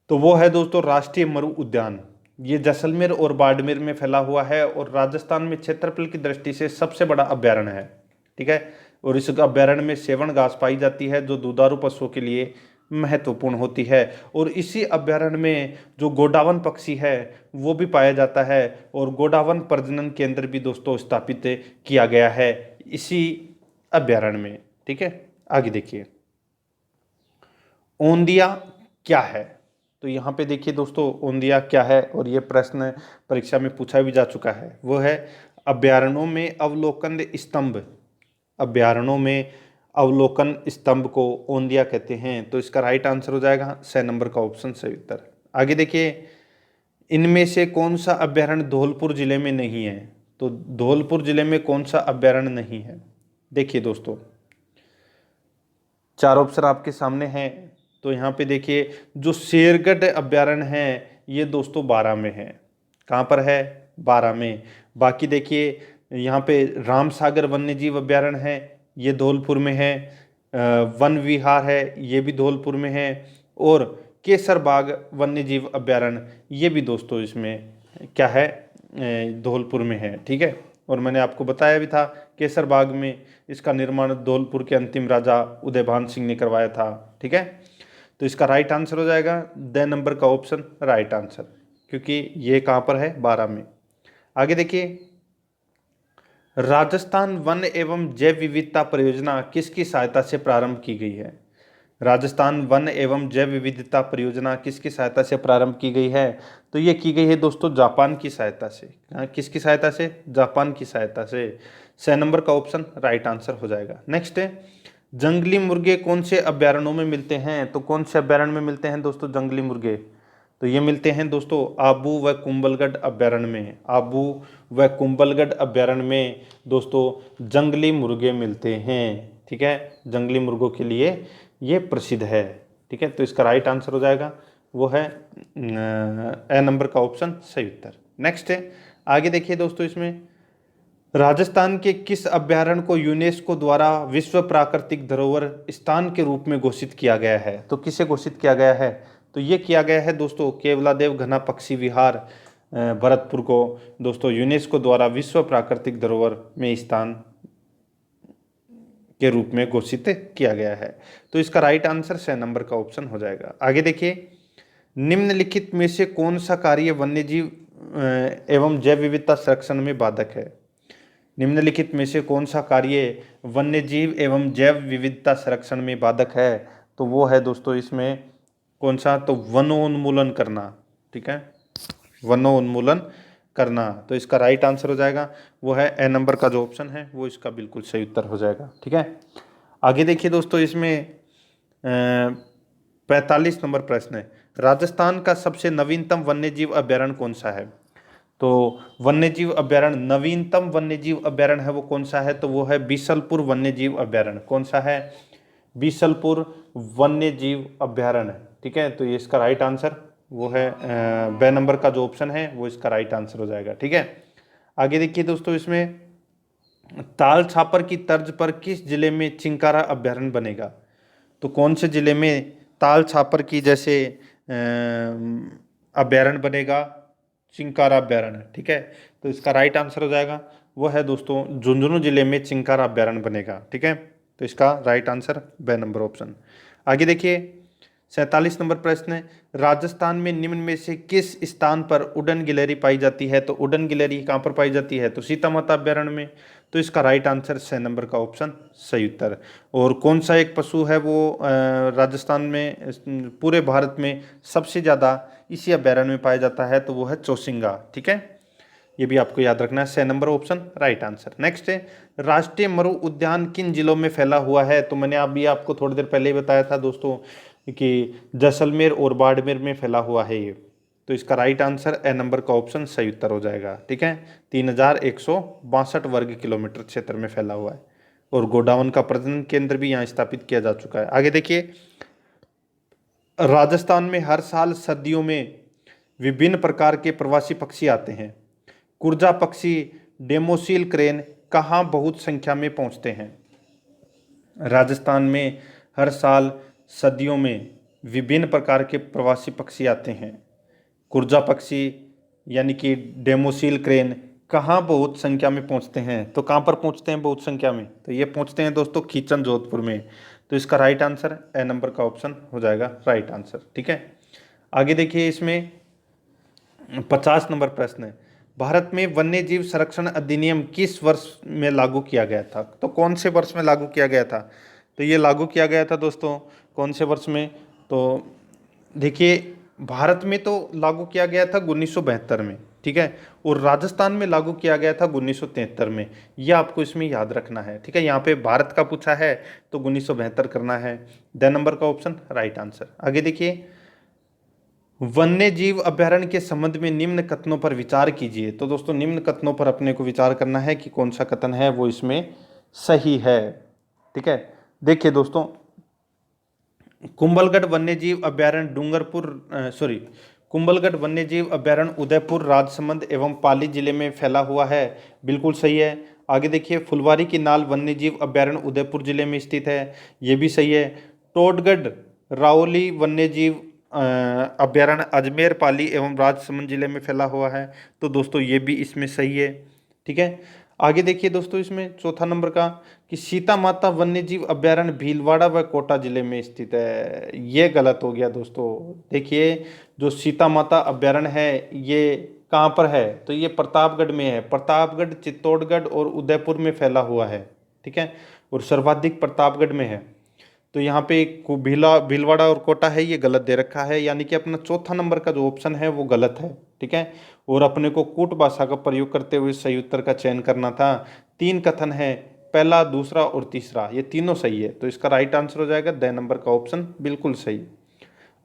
Speaker 1: तो वो है दोस्तों राष्ट्रीय मरु उद्यान, ये जैसलमेर और बाड़मेर में फैला हुआ है और राजस्थान में क्षेत्रफल की दृष्टि से सबसे बड़ा अभ्यारण्य है। ठीक है, और इस अभ्यारण्य में सेवन घास पाई जाती है जो दुधारू पशुओं के लिए महत्वपूर्ण होती है और इसी अभ्यारण्य में जो गोडावन पक्षी है वो भी पाया जाता है और गोडावन प्रजनन केंद्र भी दोस्तों स्थापित किया गया है इसी अभ्यारण्य में। ठीक है, आगे देखिए, ओंदिया क्या है? तो यहाँ पे देखिए दोस्तों ओंदिया क्या है, और ये प्रश्न परीक्षा में पूछा भी जा चुका है। वो है अभ्यारण्यों में अवलोकन स्तंभ, अभ्यारण्यों में अवलोकन स्तंभ को ओंदिया कहते हैं, तो इसका राइट आंसर हो जाएगा स नंबर का ऑप्शन सही उत्तर। आगे देखिए, इनमें से कौन सा अभ्यारण्य धौलपुर जिले में नहीं है? तो धौलपुर जिले में कौन सा अभ्यारण्य नहीं है? देखिए दोस्तों, चार ऑप्शन आपके सामने हैं, तो यहाँ पे देखिए जो शेरगढ़ अभ्यारण्य है ये दोस्तों 12 में है। कहाँ पर है? 12 में। बाकी देखिए यहाँ पे रामसागर वन्यजीव अभ्यारण्य है, ये धौलपुर में है। वन विहार है, ये भी धौलपुर में है। और केसर बाग वन्यजीव अभ्यारण्य ये भी दोस्तों इसमें क्या है? धौलपुर में है। ठीक है, और मैंने आपको बताया भी था केसर बाग में इसका निर्माण धौलपुर के अंतिम राजा उदयभान सिंह ने करवाया था। ठीक है, तो इसका राइट आंसर हो जाएगा द नंबर का ऑप्शन राइट आंसर, क्योंकि ये कहाँ पर है? 12 में। आगे देखिए, राजस्थान वन एवं जैव विविधता परियोजना किसकी सहायता से प्रारंभ की गई है? राजस्थान वन एवं जैव विविधता परियोजना किसकी सहायता से प्रारंभ की गई है? तो ये की गई है दोस्तों जापान की सहायता से। किसकी सहायता से? जापान की सहायता से। स नंबर का ऑप्शन राइट आंसर हो जाएगा। नेक्स्ट है, जंगली मुर्गे कौन से अभ्यारण्यों में मिलते हैं? तो कौन से अभ्यारण्य में मिलते हैं दोस्तों जंगली मुर्गे? तो ये मिलते हैं दोस्तों आबू व कुंभलगढ़ अभ्यारण्य में। आबू व कुंभलगढ़ अभ्यारण्य में दोस्तों जंगली मुर्गे मिलते हैं। ठीक है, जंगली मुर्गों के लिए ये प्रसिद्ध है। ठीक है, तो इसका राइट आंसर हो जाएगा वो है ए नंबर का ऑप्शन सही उत्तर। नेक्स्ट है, आगे देखिए दोस्तों, इसमें राजस्थान के किस अभ्यारण्य को यूनेस्को द्वारा विश्व प्राकृतिक धरोहर स्थान के रूप में घोषित किया गया है? तो किसे घोषित किया गया है? तो ये किया गया है दोस्तों केवलादेव घना पक्षी विहार भरतपुर को दोस्तों यूनेस्को द्वारा विश्व प्राकृतिक धरोहर में स्थान के रूप में घोषित किया गया है। तो इसका राइट आंसर स नंबर का ऑप्शन हो जाएगा। आगे देखिए, निम्नलिखित में से कौन सा कार्य वन्यजीव एवं जैव विविधता संरक्षण में बाधक है? निम्नलिखित में से कौन सा कार्य वन्यजीव एवं जैव विविधता संरक्षण में बाधक है? तो वो है दोस्तों इसमें कौन सा? तो वनोन्मूलन करना। ठीक है, वनोन्मूलन करना। तो इसका राइट आंसर हो जाएगा वो है ए नंबर का जो ऑप्शन है वो इसका बिल्कुल सही उत्तर हो जाएगा। ठीक है, आगे देखिए दोस्तों, इसमें 45 नंबर प्रश्न है, राजस्थान का सबसे नवीनतम वन्यजीव अभयारण्य कौन सा है? तो वन्यजीव अभयारण्य, नवीनतम वन्यजीव अभयारण्य है वो कौन सा है? तो वो है बीसलपुर वन्यजीव अभयारण्य। कौन सा है? बीसलपुर वन्यजीव अभयारण्य। ठीक है, तो ये इसका राइट आंसर वो है ब नंबर का जो ऑप्शन है वो इसका राइट आंसर हो जाएगा। ठीक है, आगे देखिए दोस्तों, इसमें ताल छापर की तर्ज पर किस जिले में चिंकारा अभयारण्य बनेगा? तो कौन से जिले में ताल छापर की जैसे अभयारण्य बनेगा? चिंकारा अभयारण्य। ठीक है, तो इसका राइट आंसर हो जाएगा वो है दोस्तों झुंझुनू जिले में चिंकारा अभयारण्य बनेगा। ठीक है, तो इसका राइट आंसर ब नंबर ऑप्शन। आगे देखिए 47 नंबर प्रश्न है, राजस्थान में निम्न में से किस स्थान पर उड़न गिलहरी पाई जाती है? तो उड़न गिलहरी कहाँ पर पाई जाती है? तो सीता माता अभयारण्य में। तो इसका राइट आंसर 6 नंबर का ऑप्शन सही उत्तर। और कौन सा एक पशु है वो राजस्थान में पूरे भारत में सबसे ज़्यादा इसी अभयारण्य में पाया जाता है? तो वो है चौसिंगा। ठीक है, ये भी आपको याद रखना है, 6 number option right answer. Next है, राष्ट्रीय मरु उद्यान किन जिलों में फैला हुआ है? तो मैंने अभी आपको थोड़ी देर पहले ही बताया था दोस्तों कि जैसलमेर और बाड़मेर में फैला हुआ है ये। तो इसका राइट आंसर ए नंबर का ऑप्शन सही उत्तर हो जाएगा। ठीक है, 3162 वर्ग किलोमीटर क्षेत्र में फैला हुआ है और गोडाउन का प्रजनन केंद्र भी यहाँ स्थापित किया जा चुका है। आगे देखिए, राजस्थान में हर साल सर्दियों में विभिन्न प्रकार के प्रवासी पक्षी आते हैं। कुर्जा पक्षी, डेमोसिल क्रेन कहाँ बहुत संख्या में पहुँचते हैं? राजस्थान में हर साल सर्दियों में विभिन्न प्रकार के प्रवासी पक्षी आते हैं। कुर्जा पक्षी यानी कि डेमोसिल क्रेन कहाँ बहुत संख्या में पहुँचते हैं? तो कहाँ पर पहुँचते हैं बहुत संख्या में? तो ये पहुँचते हैं दोस्तों खीचन जोधपुर में। तो इसका राइट आंसर ए नंबर का ऑप्शन हो जाएगा राइट आंसर। ठीक है, आगे देखिए, इसमें 50 नंबर प्रश्न है, भारत में वन्यजीव संरक्षण अधिनियम किस वर्ष में लागू किया गया था? तो कौन से वर्ष में लागू किया गया था? तो ये लागू किया गया था दोस्तों कौन से वर्ष में? तो देखिए, भारत में तो लागू किया गया था 1972 में। ठीक है, और राजस्थान में लागू किया गया था 1973 में। ये आपको इसमें याद रखना है। ठीक है, यहाँ पे भारत का पूछा है तो 1972 करना है। द नंबर का ऑप्शन राइट आंसर। आगे देखिए, वन्य जीव अभयारण्य के संबंध में निम्न कथनों पर विचार कीजिए। तो दोस्तों निम्न कथनों पर अपने को विचार करना है कि कौन सा कथन है वो इसमें सही है। ठीक है, देखिए दोस्तों, कुंभलगढ़ वन्यजीव अभयारण्य कुंभलगढ़ वन्यजीव अभयारण्य उदयपुर, राजसमंद एवं पाली जिले में फैला हुआ है। बिल्कुल सही है। आगे देखिए, फुलवारी की नाल वन्यजीव अभयारण्य उदयपुर जिले में स्थित है। ये भी सही है। टोडगढ़ राओली वन्यजीव अभयारण्य अजमेर, पाली एवं राजसमंद जिले में फैला हुआ है। तो दोस्तों ये भी इसमें सही है। ठीक है, आगे देखिए दोस्तों, इसमें चौथा नंबर का कि सीता माता वन्यजीव अभयारण्य भीलवाड़ा व कोटा जिले में स्थित है। ये गलत हो गया दोस्तों। देखिए, जो सीता माता अभयारण्य है ये कहाँ पर है? तो ये प्रतापगढ़ में है। प्रतापगढ़, चित्तौड़गढ़ और उदयपुर में फैला हुआ है। ठीक है, और सर्वाधिक प्रतापगढ़ में है। तो यहाँ पे भीलवाड़ा और कोटा है, ये गलत दे रखा है, यानी कि अपना चौथा नंबर का जो ऑप्शन है वो गलत है। ठीक है, और अपने को कूट भाषा का प्रयोग करते हुए सही उत्तर का चयन करना था। 3 कथन है, पहला, दूसरा और तीसरा, ये तीनों सही है। तो इसका राइट आंसर हो जाएगा द नंबर का ऑप्शन बिल्कुल सही।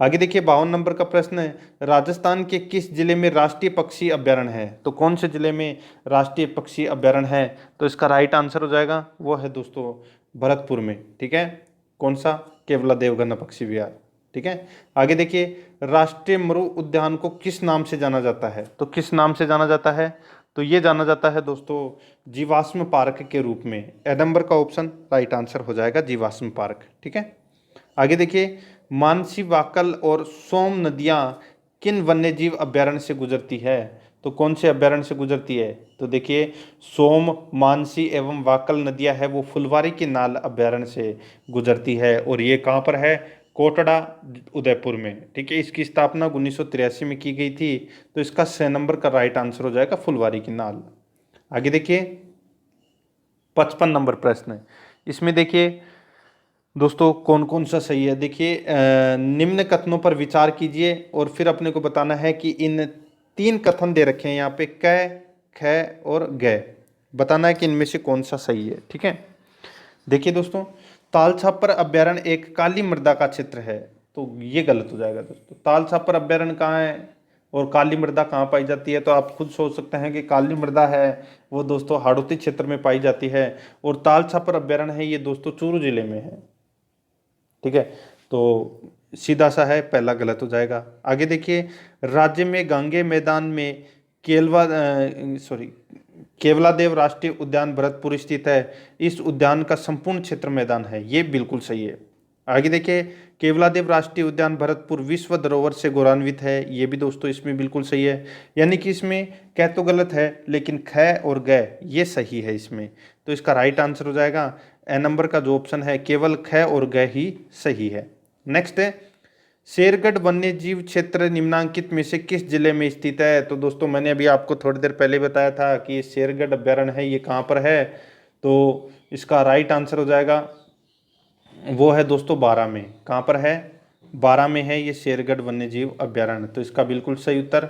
Speaker 1: आगे देखिए 52 नंबर का प्रश्न है, राजस्थान के किस जिले में राष्ट्रीय पक्षी अभयारण्य है? तो कौन से जिले में राष्ट्रीय पक्षी अभयारण्य है? तो इसका राइट आंसर हो जाएगा वो है दोस्तों भरतपुर में। ठीक है, कौन सा? केवला देवगन्ना पक्षी विहार। ठीक है, आगे देखिए, राष्ट्रीय मरु उद्यान को किस नाम से जाना जाता है? तो किस नाम से जाना जाता है? तो ये जाना जाता है दोस्तों जीवाश्म पार्क के रूप में। ए नंबर का ऑप्शन राइट आंसर हो जाएगा जीवाश्म पार्क। ठीक है, आगे देखिए, मानसी, वाकल और सोम नदियां किन वन्यजीव अभयारण्य से गुजरती है? तो कौन से अभयारण्य से गुजरती है? तो देखिए, सोम, मानसी एवं वाकल नदियां है वो फुलवारी की नाल अभयारण्य से गुजरती है। और ये कहाँ पर है? कोटड़ा, उदयपुर में। ठीक है, इसकी स्थापना 1983 में की गई थी। तो इसका 6 नंबर का राइट आंसर हो जाएगा फुलवारी की नाल। आगे देखिए 55 नंबर प्रश्न है, इसमें देखिए दोस्तों कौन कौन सा सही है। देखिए, निम्न कथनों पर विचार कीजिए और फिर अपने को बताना है कि इन 3 कथन दे रखे हैं यहाँ पे, क, ख और ग। बताना है कि इनमें से कौन सा सही है। ठीक है, देखिए दोस्तों, तालछापर अभयारण्य एक काली मृदा का क्षेत्र है। तो ये गलत हो जाएगा दोस्तों। ताल छापर अभ्यारण्य कहाँ है और काली मृदा कहाँ पाई जाती है, तो आप खुद सोच सकते हैं कि काली मृदा है वो दोस्तों हाड़ौती क्षेत्र में पाई जाती है, और ताल छापर अभ्यारण्य है ये दोस्तों चूरू जिले में है। ठीक है, तो सीधा सा है, पहला गलत हो जाएगा। आगे देखिए, राज्य में गांगे मैदान में केवलादेव राष्ट्रीय उद्यान भरतपुर स्थित है। इस उद्यान का संपूर्ण क्षेत्र मैदान है, ये बिल्कुल सही है। आगे देखिए, केवलादेव राष्ट्रीय उद्यान भरतपुर विश्व धरोहर से गौरवान्वित है, ये भी दोस्तों इसमें बिल्कुल सही है। यानी कि इसमें कह तो गलत है लेकिन ख और ग ये सही है इसमें, तो इसका राइट आंसर हो जाएगा ए नंबर का जो ऑप्शन है, केवल ख और ग ही सही है। नेक्स्ट है, शेरगढ़ वन्य जीव क्षेत्र निम्नांकित में से किस जिले में स्थित है। तो दोस्तों मैंने अभी आपको थोड़ी देर पहले बताया था कि ये शेरगढ़ अभ्यारण्य है, ये कहाँ पर है, तो इसका राइट आंसर हो जाएगा वो है दोस्तों बारां में। कहाँ पर है, बारां में है ये शेरगढ़ वन्य जीव अभ्यारण्य, तो इसका बिल्कुल सही उत्तर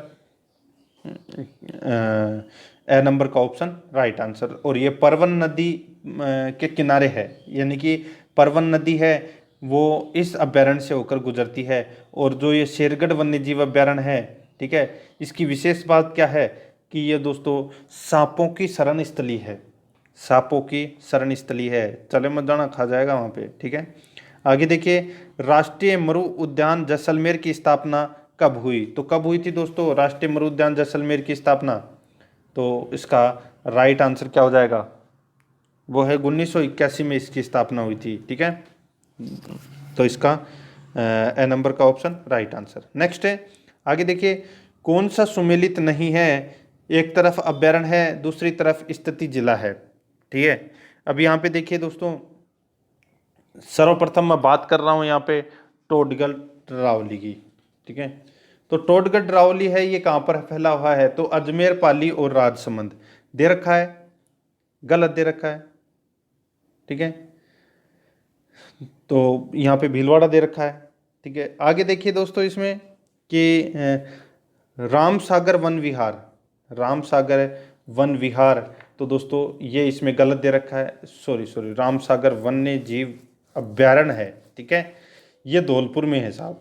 Speaker 1: ए नंबर का ऑप्शन राइट आंसर। और ये परवन नदी के किनारे है, यानी कि परवन नदी है वो इस अभ्यारण्य से होकर गुजरती है। और जो ये शेरगढ़ वन्य जीव अभ्यारण्य है, ठीक है, इसकी विशेष बात क्या है कि ये दोस्तों सांपों की शरण स्थली है, सांपों की शरण स्थली है, चले मत जाना खा जाएगा वहाँ पे। ठीक है, आगे देखिए, राष्ट्रीय मरु उद्यान जैसलमेर की स्थापना कब हुई। तो कब हुई थी दोस्तों राष्ट्रीय मरु उद्यान जैसलमेर की स्थापना, तो इसका राइट आंसर क्या हो जाएगा, वो है 1981 में इसकी स्थापना हुई थी। ठीक है, तो इसका ए नंबर का ऑप्शन राइट आंसर। नेक्स्ट है, आगे देखिए, कौन सा सुमेलित नहीं है, एक तरफ अभ्यारण्य है दूसरी तरफ स्थिति जिला है। ठीक है, अब यहाँ पे देखिए दोस्तों, सर्वप्रथम मैं बात कर रहा हूँ यहाँ पे टोडगढ़ ड्रावली की। ठीक है, तो टोडगढ़ ड्रावली है ये कहाँ पर फैला हुआ है, तो अजमेर, पाली और राजसमंद दे रखा है, गलत दे रखा है। ठीक है, तो यहाँ पे भीलवाड़ा दे रखा है। ठीक है, आगे देखिए दोस्तों इसमें कि राम सागर वन विहार, राम सागर वन विहार, तो दोस्तों ये इसमें गलत दे रखा है, सॉरी राम सागर वन्य जीव अभ्यारण्य है। ठीक है, ये धौलपुर में है साहब,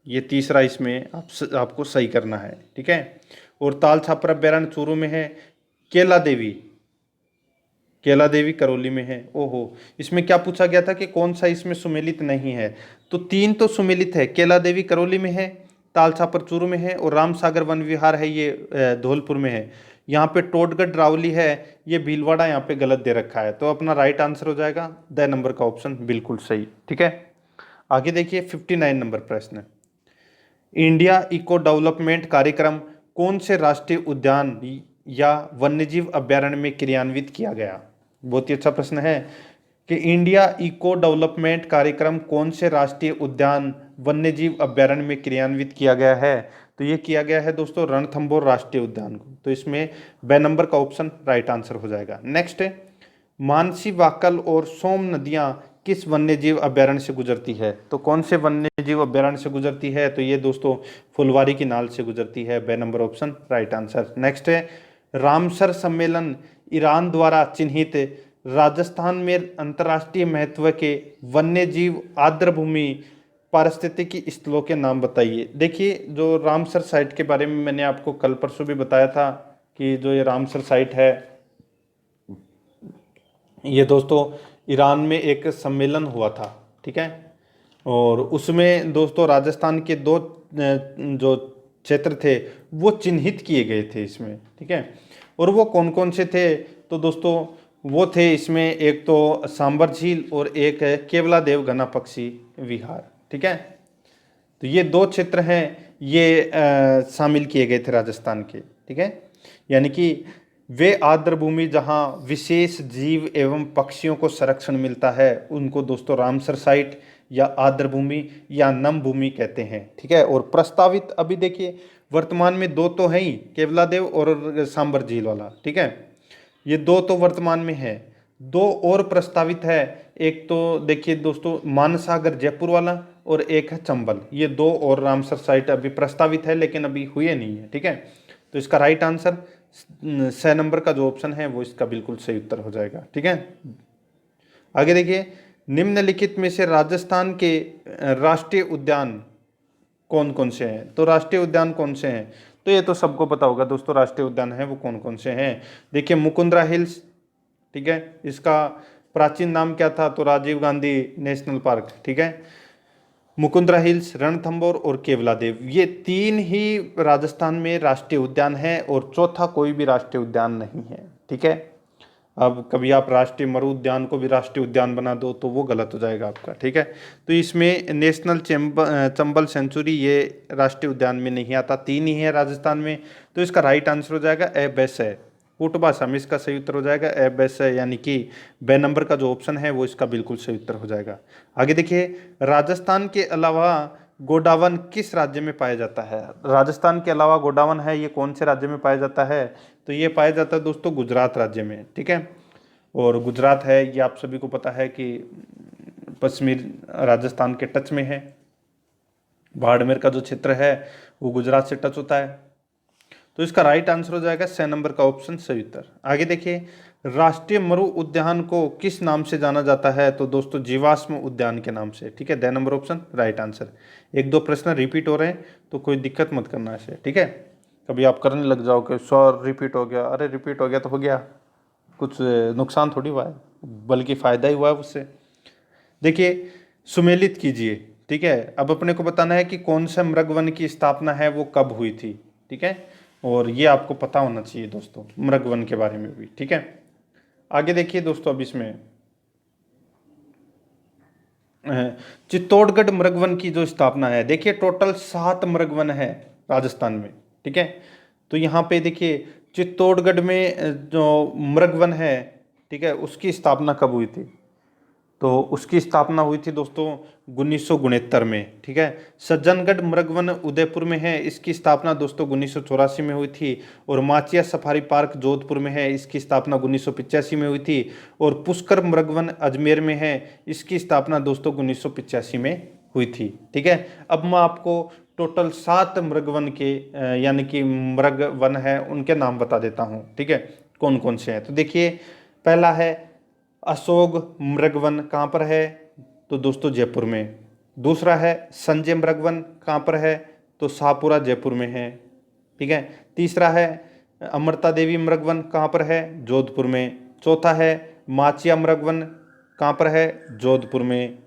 Speaker 1: ये तीसरा इसमें आपको सही करना है। ठीक है, और ताल छापर अभ्यारण्य चूरू में है, केला देवी करौली में है। ओहो, इसमें क्या पूछा गया था कि कौन सा इसमें सुमेलित नहीं है, तो तीन तो सुमेलित है, केला देवी करौली में है, ताल छापर चूरू में है, और राम सागर वन विहार है ये धौलपुर में है। यहाँ पे टोडगढ़ ड्रावली है ये भीलवाड़ा यहाँ पे गलत दे रखा है, तो अपना राइट आंसर हो जाएगा द नंबर का ऑप्शन बिल्कुल सही। ठीक है, आगे देखिए 59 नंबर प्रश्न, इंडिया इको डेवलपमेंट कार्यक्रम कौन से राष्ट्रीय उद्यान या वन्यजीव अभ्यारण्य में क्रियान्वित किया गया। बहुत ही अच्छा प्रश्न है कि इंडिया इको डेवलपमेंट कार्यक्रम कौन से राष्ट्रीय उद्यान वन्यजीव अभ्यारण्य में क्रियान्वित किया गया है, तो ये किया गया है दोस्तों रणथंभौर राष्ट्रीय उद्यान को, तो इसमें ब नंबर का ऑप्शन राइट आंसर हो जाएगा। नेक्स्ट है, मानसी, वाकल और सोम नदियां किस वन्यजीव अभ्यारण्य से गुजरती है, तो कौन से वन्यजीव अभ्यारण्य से गुजरती है, तो ये दोस्तों फुलवारी की नाल से गुजरती है, ब number option right answer. Next है, रामसर सम्मेलन ईरान द्वारा चिन्हित राजस्थान में अंतर्राष्ट्रीय महत्व के वन्यजीव आर्द्रभूमि पारिस्थितिकी स्थलों के नाम बताइए। देखिए, जो रामसर साइट के बारे में मैंने आपको कल परसों भी बताया था कि जो ये रामसर साइट है ये दोस्तों ईरान में एक सम्मेलन हुआ था। ठीक है, और उसमें दोस्तों राजस्थान के दो जो क्षेत्र थे वो चिन्हित किए गए थे इसमें। ठीक है, और वो कौन कौन से थे, तो दोस्तों वो थे इसमें एक तो सांबर झील और एक है केवलादेव घना पक्षी विहार। ठीक है, तो ये दो क्षेत्र हैं ये शामिल किए गए थे राजस्थान के। ठीक है, यानी कि वे आर्द्र भूमि जहाँ विशेष जीव एवं पक्षियों को संरक्षण मिलता है उनको दोस्तों रामसर साइट या आर्द्र भूमि या नम भूमि कहते हैं। ठीक है, और प्रस्तावित अभी देखिए वर्तमान में दो तो हैं ही, केवलादेव और सांबर झील वाला। ठीक है, ये दो तो वर्तमान में है, दो और प्रस्तावित है, एक तो देखिए दोस्तों मानसागर जयपुर वाला और एक है चंबल, ये दो और रामसर साइट अभी प्रस्तावित है लेकिन अभी हुए नहीं है। ठीक है, तो इसका राइट आंसर 6 नंबर का जो ऑप्शन है वो इसका बिल्कुल सही उत्तर हो जाएगा। ठीक है, आगे देखिए निम्नलिखित में से राजस्थान के राष्ट्रीय उद्यान कौन कौन से हैं? तो राष्ट्रीय उद्यान कौन से हैं? तो ये तो सबको पता होगा दोस्तों, राष्ट्रीय उद्यान है वो कौन कौन से हैं। देखिए मुकुंदरा हिल्स, ठीक है, इसका प्राचीन नाम क्या था? तो राजीव गांधी नेशनल पार्क, ठीक है। मुकुंदरा हिल्स, रणथंभौर और केवलादेव, ये तीन ही राजस्थान में राष्ट्रीय उद्यान है और चौथा कोई भी राष्ट्रीय उद्यान नहीं है, ठीक है। अब कभी आप राष्ट्रीय मरु उद्यान को भी राष्ट्रीय उद्यान बना दो तो वो गलत हो जाएगा आपका, ठीक है। तो इसमें नेशनल चंबल सेंचुरी ये राष्ट्रीय उद्यान में नहीं आता, तीन ही है राजस्थान में। तो इसका राइट आंसर हो जाएगा एबेस है। कूटभाषा में इसका सही उत्तर हो जाएगा एबेस है, यानी कि बे नंबर का जो ऑप्शन है वो इसका बिल्कुल सही उत्तर हो जाएगा। आगे देखिए, राजस्थान के अलावा गोडावन किस राज्य में पाया जाता है? राजस्थान के अलावा गोडावन है, ये कौन से राज्य में पाया जाता है? तो ये पाया जाता है दोस्तों गुजरात राज्य में, ठीक है। और गुजरात है ये आप सभी को पता है कि पश्चिमी राजस्थान के टच में है। बाड़मेर का जो क्षेत्र है वो गुजरात से टच होता है। तो इसका राइट आंसर हो जाएगा स नंबर का ऑप्शन सही उत्तर। आगे देखिए, राष्ट्रीय मरु उद्यान को किस नाम से जाना जाता है? तो दोस्तों जीवाश्म उद्यान के नाम से, ठीक है। The number option right answer. एक दो प्रश्न रिपीट हो रहे हैं तो कोई दिक्कत मत करना ऐसे, ठीक है। कभी आप करने लग जाओ कि सर रिपीट हो गया, अरे रिपीट हो गया तो हो गया, कुछ नुकसान थोड़ी हुआ है, बल्कि फ़ायदा ही हुआ है उससे। देखिए सुमेलित कीजिए, ठीक है। अब अपने को बताना है कि कौन सा मृगवन की स्थापना है वो कब हुई थी, ठीक है। और ये आपको पता होना चाहिए दोस्तों मृगवन के बारे में भी, ठीक है। आगे देखिए दोस्तों, अब इसमें चित्तौड़गढ़ मृगवन की जो स्थापना है, देखिए टोटल 7 मृगवन है राजस्थान में, ठीक है। तो यहाँ पे देखिए चित्तौड़गढ़ में जो मृगवन है, ठीक है, उसकी स्थापना कब हुई थी? तो उसकी स्थापना हुई थी दोस्तों 1969 में, ठीक है। सज्जनगढ़ मृगवन उदयपुर में है, इसकी स्थापना दोस्तों 1984 में हुई थी। और माचिया सफारी पार्क जोधपुर में है, इसकी स्थापना 1985 में हुई थी। और पुष्कर मृगवन अजमेर में है, इसकी स्थापना दोस्तों 1985 में हुई थी, ठीक है। अब मैं आपको टोटल 7 मृगवन के यानी कि मृगवन है उनके नाम बता देता हूँ, ठीक है, कौन कौन से हैं। तो देखिए पहला है अशोक मृगवन, कहाँ पर है? तो दोस्तों जयपुर में। दूसरा है संजय मृगवन, कहाँ पर है? तो शाहपुरा जयपुर में है, ठीक है। तीसरा है अमृता देवी मृगवन, कहाँ पर है? जोधपुर में। चौथा है माचिया मृगवन, कहाँ पर है? जोधपुर में।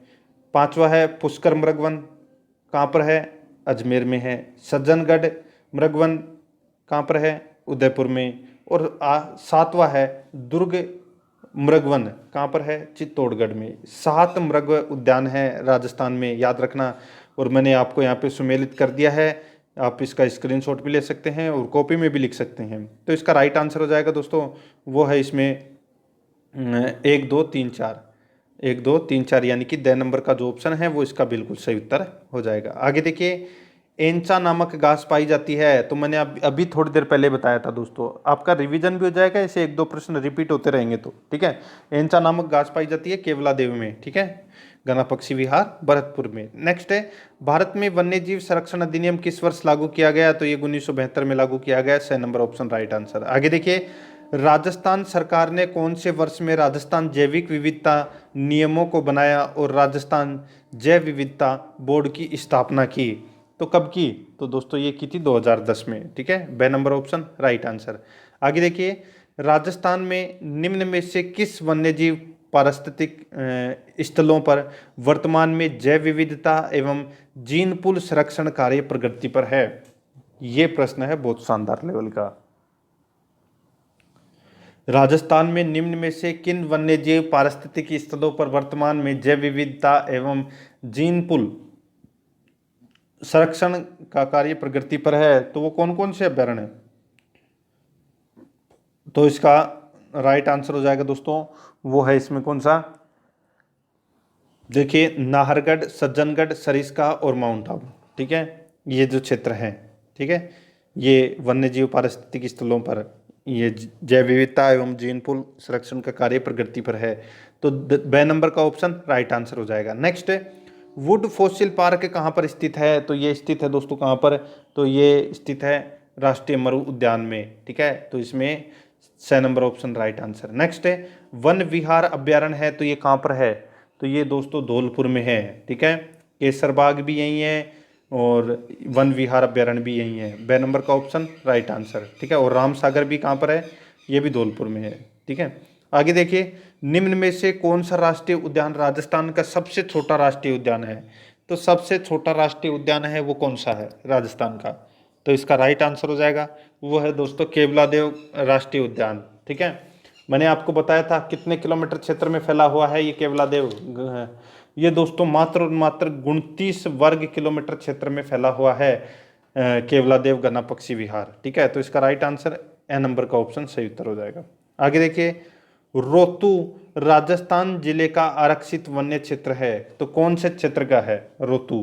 Speaker 1: पांचवा है पुष्कर मृगवन, कहाँ पर है? अजमेर में है। सज्जनगढ़ मृगवन कहाँ पर है? उदयपुर में। और सातवां है दुर्ग मृगवन, कहाँ पर है? चित्तौड़गढ़ में। 7 मृग उद्यान है राजस्थान में, याद रखना। और मैंने आपको यहाँ पे सुमेलित कर दिया है, आप इसका स्क्रीनशॉट भी ले सकते हैं और कॉपी में भी लिख सकते हैं। तो इसका राइट आंसर हो जाएगा दोस्तों, वो है इसमें 1 2 3 4, 1 2 3 4, यानी कि द नंबर का जो ऑप्शन है वो इसका बिल्कुल सही उत्तर हो जाएगा। आगे देखिए, एंचा नामक घास पाई जाती है, तो मैंने अभी थोड़ी देर पहले बताया था दोस्तों, आपका रिवीजन भी हो जाएगा, ऐसे 1 2 प्रश्न रिपीट होते रहेंगे तो, ठीक है। एंचा नामक घास पाई जाती है केवलादेव में, ठीक है, गना पक्षी विहार भरतपुर में। नेक्स्ट है, भारत में वन्य जीव संरक्षण अधिनियम किस वर्ष लागू किया गया? तो ये 1972 में लागू किया गया, 6 नंबर ऑप्शन राइट आंसर। आगे देखिए, राजस्थान सरकार ने कौन से वर्ष में राजस्थान जैविक विविधता नियमों को बनाया और राजस्थान जैव विविधता बोर्ड की स्थापना की? तो कब की? तो दोस्तों ये की थी 2010 में, ठीक है, बे नंबर ऑप्शन राइट आंसर। आगे देखिए, राजस्थान में निम्न में से किस वन्यजीव पारिस्थितिक स्थलों पर वर्तमान में जैव विविधता एवं जीन पूल संरक्षण कार्य प्रगति पर है? ये प्रश्न है बहुत शानदार लेवल का। राजस्थान में निम्न में से किन वन्यजीव पारिस्थितिक स्थलों पर वर्तमान में जैव विविधता एवं जीन पूल संरक्षण का कार्य प्रगति पर है? तो वो कौन कौन से अभ्यारण्य है? तो इसका राइट आंसर हो जाएगा दोस्तों, वो है इसमें कौन सा? देखिए नाहरगढ़, सज्जनगढ़, सरिस्का और माउंट आबू, ठीक है, ये जो क्षेत्र हैं, ठीक है, ये वन्यजीव पारिस्थितिक स्थलों पर ये जैव विविधता एवं जीन पूल संरक्षण का कार्य प्रगति पर है। तो बे नंबर का ऑप्शन राइट आंसर हो जाएगा। नेक्स्ट, वुड फॉसिल पार्क कहाँ पर स्थित है? तो ये स्थित है दोस्तों कहाँ पर? तो ये स्थित है राष्ट्रीय मरु उद्यान में, ठीक है। तो इसमें 6 number option right answer. Next है, वन विहार अभ्यारण्य है, तो ये कहाँ पर है? तो ये दोस्तों धौलपुर में है। ठीक है, केसर बाग भी यही है और वन विहार अभ्यारण्य भी यही है। बे नंबर का ऑप्शन राइट आंसर। ठीक है, और राम सागर भी कहाँ पर है, ये भी धौलपुर में है। ठीक है, आगे देखिए, निम्न में से कौन सा राष्ट्रीय उद्यान राजस्थान का सबसे छोटा राष्ट्रीय उद्यान है? तो सबसे छोटा राष्ट्रीय उद्यान है वो कौन सा है राजस्थान का? तो इसका राइट आंसर हो जाएगा वो है दोस्तों केवलादेव राष्ट्रीय उद्यान। ठीक है, मैंने आपको बताया था कितने किलोमीटर क्षेत्र में फैला हुआ है ये केवलादेव। ये दोस्तों मात्र और मात्र 29 वर्ग किलोमीटर क्षेत्र में फैला हुआ है केवलादेव गना पक्षी विहार। ठीक है, तो इसका राइट आंसर ए नंबर का ऑप्शन सही उत्तर हो जाएगा। आगे देखिए, रोहतू राजस्थान जिले का आरक्षित वन्य क्षेत्र है, तो कौन से क्षेत्र का है रोहतू?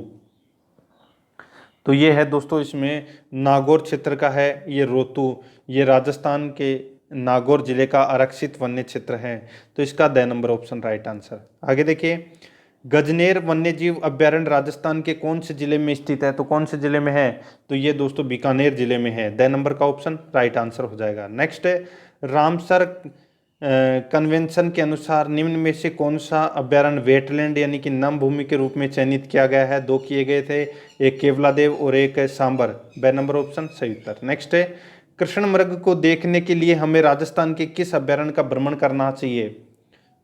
Speaker 1: तो ये है दोस्तों, इसमें नागौर क्षेत्र का है ये रोहतू। ये राजस्थान के नागौर जिले का आरक्षित वन्य क्षेत्र है, तो इसका the number option right answer. आगे देखिए, गजनेर वन्यजीव अभ्यारण्य राजस्थान के कौन से जिले में स्थित है? तो कौन से जिले में है? तो ये दोस्तों बीकानेर जिले में है। द नंबर का ऑप्शन राइट आंसर हो जाएगा। नेक्स्ट है, रामसर कन्वेंशन के अनुसार निम्न में से कौन सा अभ्यारण्य वेटलैंड यानी कि नम भूमि के रूप में चयनित किया गया है? दो किए गए थे, एक केवलादेव और एक है सांबर। ब नंबर ऑप्शन सही उत्तर। नेक्स्ट है, कृष्ण मृग को देखने के लिए हमें राजस्थान के किस अभ्यारण्य का भ्रमण करना चाहिए?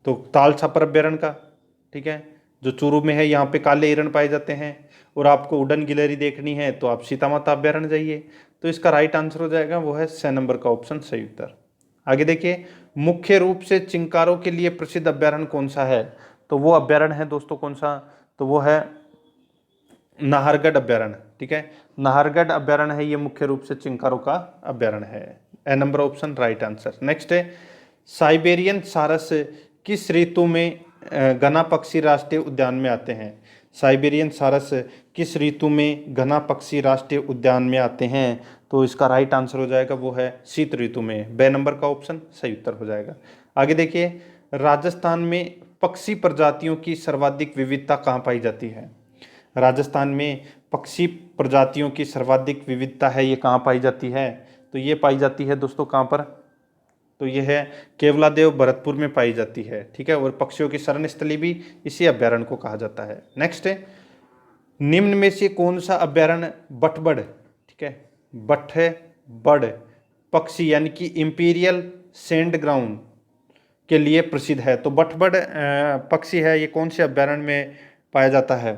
Speaker 1: तो ताल छापर अभ्यारण्य का। ठीक है, जो चूरू में है, यहाँ पे काले हिरण पाए जाते हैं। और आपको उड़न गिलहरी देखनी है तो आप सीता माता अभ्यारण्य जाइए। तो इसका राइट आंसर हो जाएगा वो है 6 नंबर का ऑप्शन सही उत्तर। आगे देखिए, मुख्य रूप से चिंकारों के लिए प्रसिद्ध अभ्यारण्य कौन सा है? तो वो अभ्यारण्य है दोस्तों कौन सा? तो वो है नाहरगढ़ अभ्यारण्य। ठीक है, नाहरगढ़ अभ्यारण्य है ये मुख्य रूप से चिंकारों का अभ्यारण्य है। A number option right answer. Next है, साइबेरियन सारस किस ऋतु में गना पक्षी राष्ट्रीय उद्यान में आते हैं? साइबेरियन सारस किस ऋतु में गना पक्षी राष्ट्रीय उद्यान में आते हैं? तो इसका राइट आंसर हो जाएगा वो है शीत ऋतु में। बे नंबर का ऑप्शन सही उत्तर हो जाएगा। आगे देखिए, राजस्थान में पक्षी प्रजातियों की सर्वाधिक विविधता कहाँ पाई जाती है? राजस्थान में पक्षी प्रजातियों की सर्वाधिक विविधता है ये कहाँ पाई जाती है? तो ये पाई जाती है दोस्तों कहाँ पर? तो ये है केवलादेव भरतपुर में पाई जाती है। ठीक है, और पक्षियों की शरण स्थली भी इसी अभ्यारण्य को कहा जाता है। नेक्स्ट है, निम्न में से कौन सा अभ्यारण्य बटबड़, ठीक है, बड़ पक्षी यानी कि इंपीरियल सैंड ग्राउंड के लिए प्रसिद्ध है? तो बटबड़ पक्षी है ये कौन से अभ्यारण्य में पाया जाता है?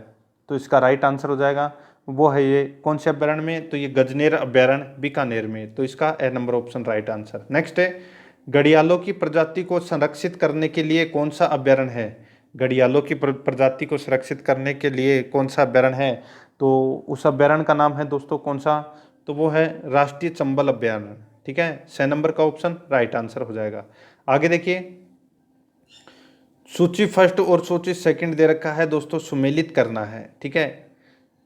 Speaker 1: तो इसका राइट आंसर हो जाएगा वो है ये कौन से अभ्यारण्य में? तो ये गजनेर अभ्यारण्य बीकानेर में। तो इसका A number option right answer. Next है, घड़ियालों की प्रजाति को संरक्षित करने के लिए कौन सा अभ्यारण्य है? घड़ियालों की प्रजाति को सुरक्षित करने के लिए कौन सा अभ्यारण्य है? तो उस अभ्यारण्य का नाम है दोस्तों कौन सा? तो वो है राष्ट्रीय चंबल अभ्यारण्य। ठीक है, 6 नंबर का ऑप्शन राइट आंसर हो जाएगा। आगे देखिए, सूची फर्स्ट और सूची सेकंड दे रखा है दोस्तों, सुमेलित करना है। ठीक है,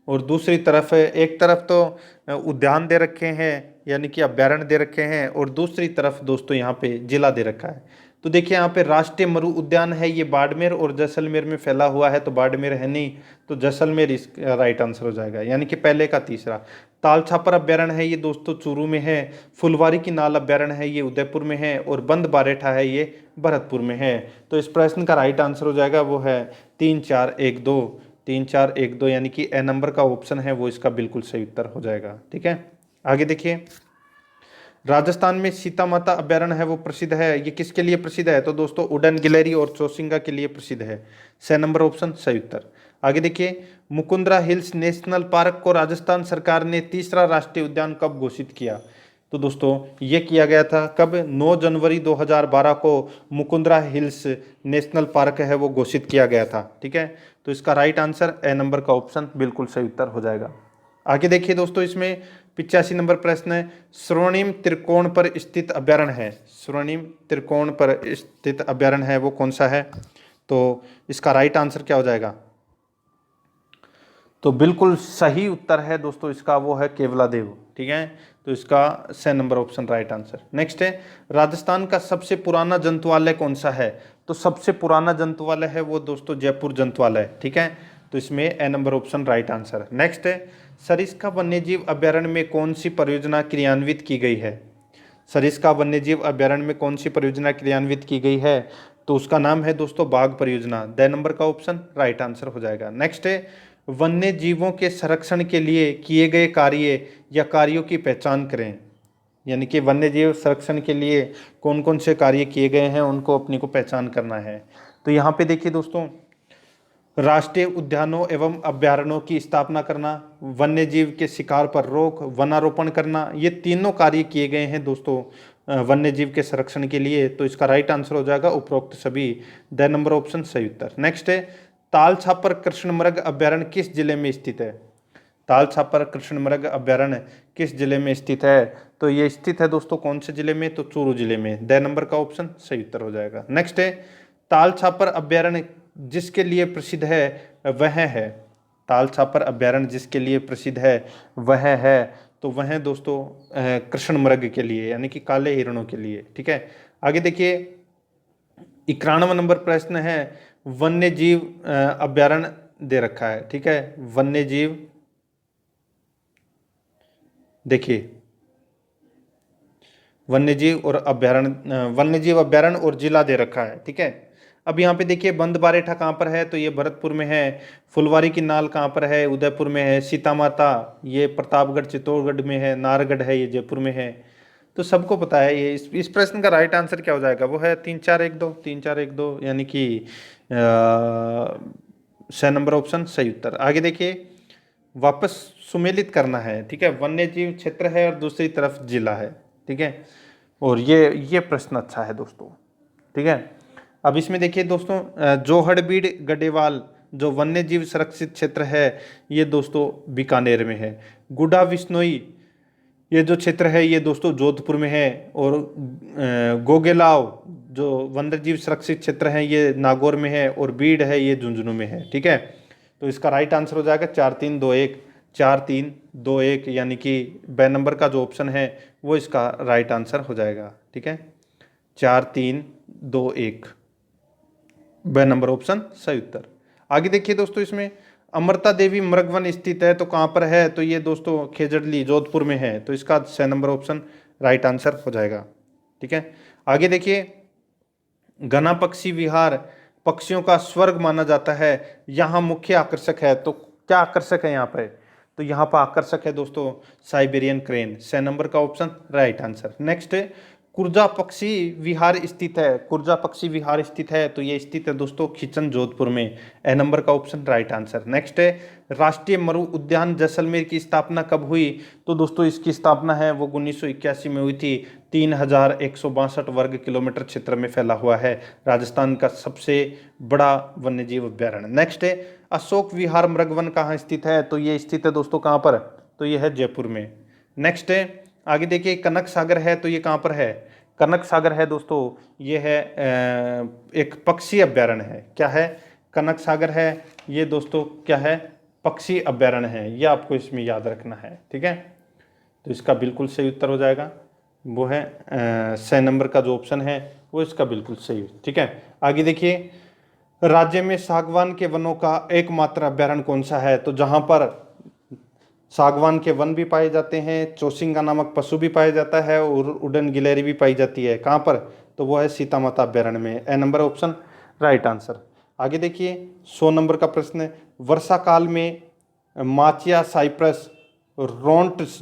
Speaker 1: और दूसरी तरफ एक तरफ तो उद्यान दे रखे हैं यानी कि अभ्यारण्य दे रखे हैं, और दूसरी तरफ दोस्तों यहाँ पे जिला दे रखा है। तो देखिए यहाँ पे राष्ट्रीय मरु उद्यान है ये बाड़मेर और जैसलमेर में फैला हुआ है, तो बाड़मेर है नहीं, तो जैसलमेर इस राइट आंसर हो जाएगा, यानी कि पहले का तीसरा। ताल छापर अभ्यारण्य है ये दोस्तों चूरू में है। फुलवारी की नाल अभ्यारण्य है ये उदयपुर में है, और बंद बारेठा है ये भरतपुर में है। तो इस प्रश्न का राइट आंसर हो जाएगा वो है 3 4 1 2 3 4 1 2, यानी कि ए नंबर का ऑप्शन है वो इसका बिल्कुल सही उत्तर हो जाएगा। ठीक है, आगे देखिए, राजस्थान में सीता माता अभ्यारण्य है वो प्रसिद्ध है, ये किसके लिए प्रसिद्ध है? तो दोस्तों उड़न गिलहरी और चौसिंगा के लिए प्रसिद्ध है। 6 नंबर ऑप्शन सही उत्तर। आगे देखिए, मुकुंदरा हिल्स नेशनल पार्क को राजस्थान सरकार ने तीसरा राष्ट्रीय उद्यान कब घोषित किया? तो दोस्तों ये किया गया था कब? 9 जनवरी 2012 को मुकुंदरा हिल्स नेशनल पार्क है वो घोषित किया गया था। ठीक है, तो इसका राइट आंसर ए नंबर का ऑप्शन बिल्कुल सही उत्तर हो जाएगा। आगे देखिए दोस्तों, इसमें 85 नंबर प्रश्न है, स्वर्णिम त्रिकोण पर स्थित अभ्यारण्य है। स्वर्णिम त्रिकोण पर स्थित अभ्यारण्य है वो कौन सा है? तो इसका राइट आंसर क्या हो जाएगा? तो बिल्कुल सही उत्तर है दोस्तों इसका वो है केवलादेव। ठीक है, तो इसका 6 number option right answer. Next है, राजस्थान का सबसे पुराना जंतुआलय कौन सा है? तो सबसे पुराना जंतुआलय है वो दोस्तों जयपुर जंतुआलय। ठीक है, तो इसमें A number option right answer. Next है, सरिस्का वन्यजीव अभ्यारण्य में कौन सी परियोजना क्रियान्वित की गई है? सरिस्का वन्यजीव अभ्यारण्य में कौन सी परियोजना क्रियान्वित की गई है? तो उसका नाम है दोस्तों बाघ परियोजना। द नंबर का ऑप्शन राइट आंसर हो जाएगा। नेक्स्ट है वन्य जीवों के संरक्षण के लिए किए गए कार्य या कार्यों की पहचान करें। यानी कि वन्य जीव संरक्षण के लिए कौन कौन से कार्य किए गए हैं उनको अपनी को पहचान करना है। तो यहाँ पे देखिए दोस्तों, राष्ट्रीय उद्यानों एवं अभ्यारण्यों की स्थापना करना, वन्य जीव के शिकार पर रोक, वनारोपण करना, ये तीनों कार्य किए गए हैं दोस्तों वन्य जीव के संरक्षण के लिए। तो इसका राइट आंसर हो जाएगा उपरोक्त सभी। द नंबर ऑप्शन सही उत्तर। नेक्स्ट है ताल छापर कृष्ण मृग अभ्यारण्य किस जिले में स्थित है। ताल छापर कृष्ण मृग अभ्यारण्य किस जिले में स्थित है। तो ये स्थित है दोस्तों कौन से जिले में, तो चूरू जिले में। द नंबर का ऑप्शन सही उत्तर हो जाएगा। नेक्स्ट है ताल छापर अभ्यारण्य जिसके लिए प्रसिद्ध है वह है। ताल छापर अभ्यारण्य जिसके लिए प्रसिद्ध है वह है, तो वह दोस्तों कृष्ण मृग के लिए यानी कि काले हिरणों के लिए। ठीक है, आगे देखिए 91 नंबर प्रश्न है वन्य जीव अभ्यारण्य दे रखा है। ठीक है, वन्य जीव देखिए वन्य जीव अभ्यारण्य और जिला दे रखा है। ठीक है, अब यहाँ पे देखिए बंद बारेठा कहाँ पर है, तो ये भरतपुर में है। फुलवारी की नाल कहाँ पर है, उदयपुर में है। सीता माता ये प्रतापगढ़ चित्तौड़गढ़ में है। नारगढ़ है ये जयपुर में है। तो सबको पता है ये। इस प्रश्न का राइट आंसर क्या हो जाएगा, वो है 3-4-1-2 3-4-1-2 यानी कि 6 नंबर ऑप्शन सही उत्तर। आगे देखिए वापस सुमेलित करना है। ठीक है, वन्य जीव क्षेत्र है और दूसरी तरफ जिला है। ठीक है, और ये प्रश्न अच्छा है दोस्तों। ठीक है, अब इसमें देखिए दोस्तों जोहड़बीड़ गढ़ेवाल जो वन्य जीव संरक्षित क्षेत्र है ये दोस्तों बीकानेर में है। गुडा विश्नोई ये जो क्षेत्र है ये दोस्तों जोधपुर में है। और गोगेलाव जो वन्य जीव सुरक्षित क्षेत्र है ये नागौर में है। और बीड़ है ये झुंझुनू में है। ठीक है, तो इसका राइट आंसर हो जाएगा 4-3-2-1 4-3-2-1 यानी कि ब नंबर का जो ऑप्शन है वो इसका राइट आंसर हो जाएगा। ठीक है, 4-3-2-1 ब नंबर ऑप्शन सही उत्तर। आगे देखिए दोस्तों इसमें अमृता देवी मृगवन स्थित है तो कहाँ पर है, तो ये दोस्तों खेजड़ली जोधपुर में है। तो इसका 6 नंबर ऑप्शन राइट आंसर हो जाएगा। ठीक है, आगे देखिए घना पक्षी विहार पक्षियों का स्वर्ग माना जाता है, यहाँ मुख्य आकर्षक है। तो क्या आकर्षक है यहाँ पे, तो यहाँ पर आकर्षक है दोस्तों साइबेरियन क्रेन। 6 नंबर का ऑप्शन राइट आंसर। नेक्स्ट कुर्जा पक्षी विहार स्थित है। कुर्जा पक्षी विहार स्थित है तो ये स्थित है दोस्तों खिचन जोधपुर में। ए नंबर का ऑप्शन राइट आंसर। नेक्स्ट है राष्ट्रीय मरु उद्यान जैसलमेर की स्थापना कब हुई, तो दोस्तों इसकी स्थापना है वो 1981 में हुई थी। 3162 वर्ग किलोमीटर क्षेत्र में फैला हुआ है। राजस्थान का सबसे बड़ा वन्यजीव अभ्यारण्य। नेक्स्ट है अशोक विहार मृगवन कहाँ स्थित है, तो ये स्थित है दोस्तों कहाँ पर, तो ये है जयपुर में। नेक्स्ट है आगे देखिए कनक सागर है तो ये कहाँ पर है, कनक सागर है दोस्तों ये है एक पक्षी अभ्यारण्य है। क्या है, कनक सागर है ये दोस्तों क्या है, पक्षी अभ्यारण्य है। ये आपको इसमें याद रखना है। ठीक है, तो इसका बिल्कुल सही उत्तर हो जाएगा वो है 6 नंबर का जो ऑप्शन है वो इसका बिल्कुल सही। ठीक है, आगे देखिए राज्य में सागवान के वनों का एकमात्र अभ्यारण्य कौन सा है, तो जहाँ पर सागवान के वन भी पाए जाते हैं, चौसिंगा नामक पशु भी पाया जाता है और उड़न गिलहरी भी पाई जाती है। कहाँ पर, तो वो है सीता माता अभ्यारण्य में। ए नंबर ऑप्शन राइट आंसर। आगे देखिए 100 नंबर का प्रश्न, वर्षा काल में माचिया साइप्रस रोन्ड्स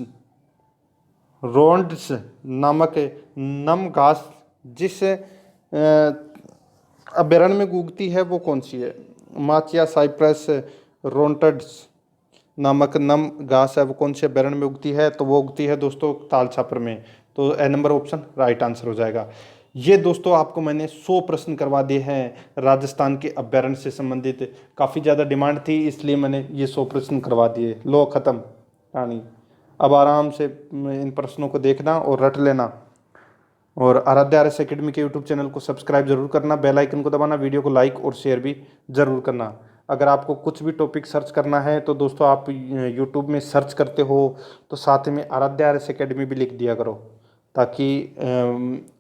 Speaker 1: नामक नम घास जिस अभ्यारण्य में उगती है वो कौन सी है। माचिया साइप्रस रोन्टड्स नामक नम घास है वो कौन से अभ्यारण्य में उगती है, तो वो उगती है दोस्तों ताल छापर में। तो ए नंबर ऑप्शन राइट आंसर हो जाएगा। ये दोस्तों आपको मैंने 100 प्रश्न करवा दिए हैं राजस्थान के अभ्यारण्य से संबंधित। काफ़ी ज़्यादा डिमांड थी इसलिए मैंने ये 100 प्रश्न करवा दिए। लो ख़त्म कहानी। अब आराम से इन प्रश्नों को देखना और रट लेना। और आराध्या RS एकेडमी के यूट्यूब चैनल को सब्सक्राइब जरूर करना, बेल आइकन को दबाना, वीडियो को लाइक और शेयर भी जरूर करना। अगर आपको कुछ भी टॉपिक सर्च करना है तो दोस्तों आप यूट्यूब में सर्च करते हो तो साथ में आराध्या RS एकेडमी भी लिख दिया करो, ताकि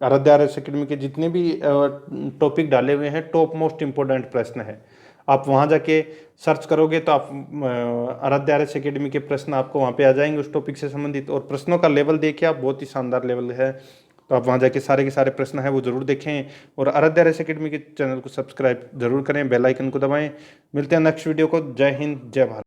Speaker 1: आराध्या RS एकेडमी के जितने भी टॉपिक डाले हुए हैं टॉप मोस्ट इम्पोर्टेंट प्रश्न है, आप वहाँ जाके सर्च करोगे तो आप आराध्या RS एकेडमी के प्रश्न आपको वहाँ पे आ जाएंगे उस टॉपिक से संबंधित। और प्रश्नों का लेवल देखिए आप, बहुत ही शानदार लेवल है। तो आप वहाँ जाके सारे के सारे प्रश्न हैं वो जरूर देखें और आराध्या रेस एकेडमी के चैनल को सब्सक्राइब जरूर करें, बेल आइकन को दबाएं। मिलते हैं नेक्स्ट वीडियो को। जय हिंद, जय भारत।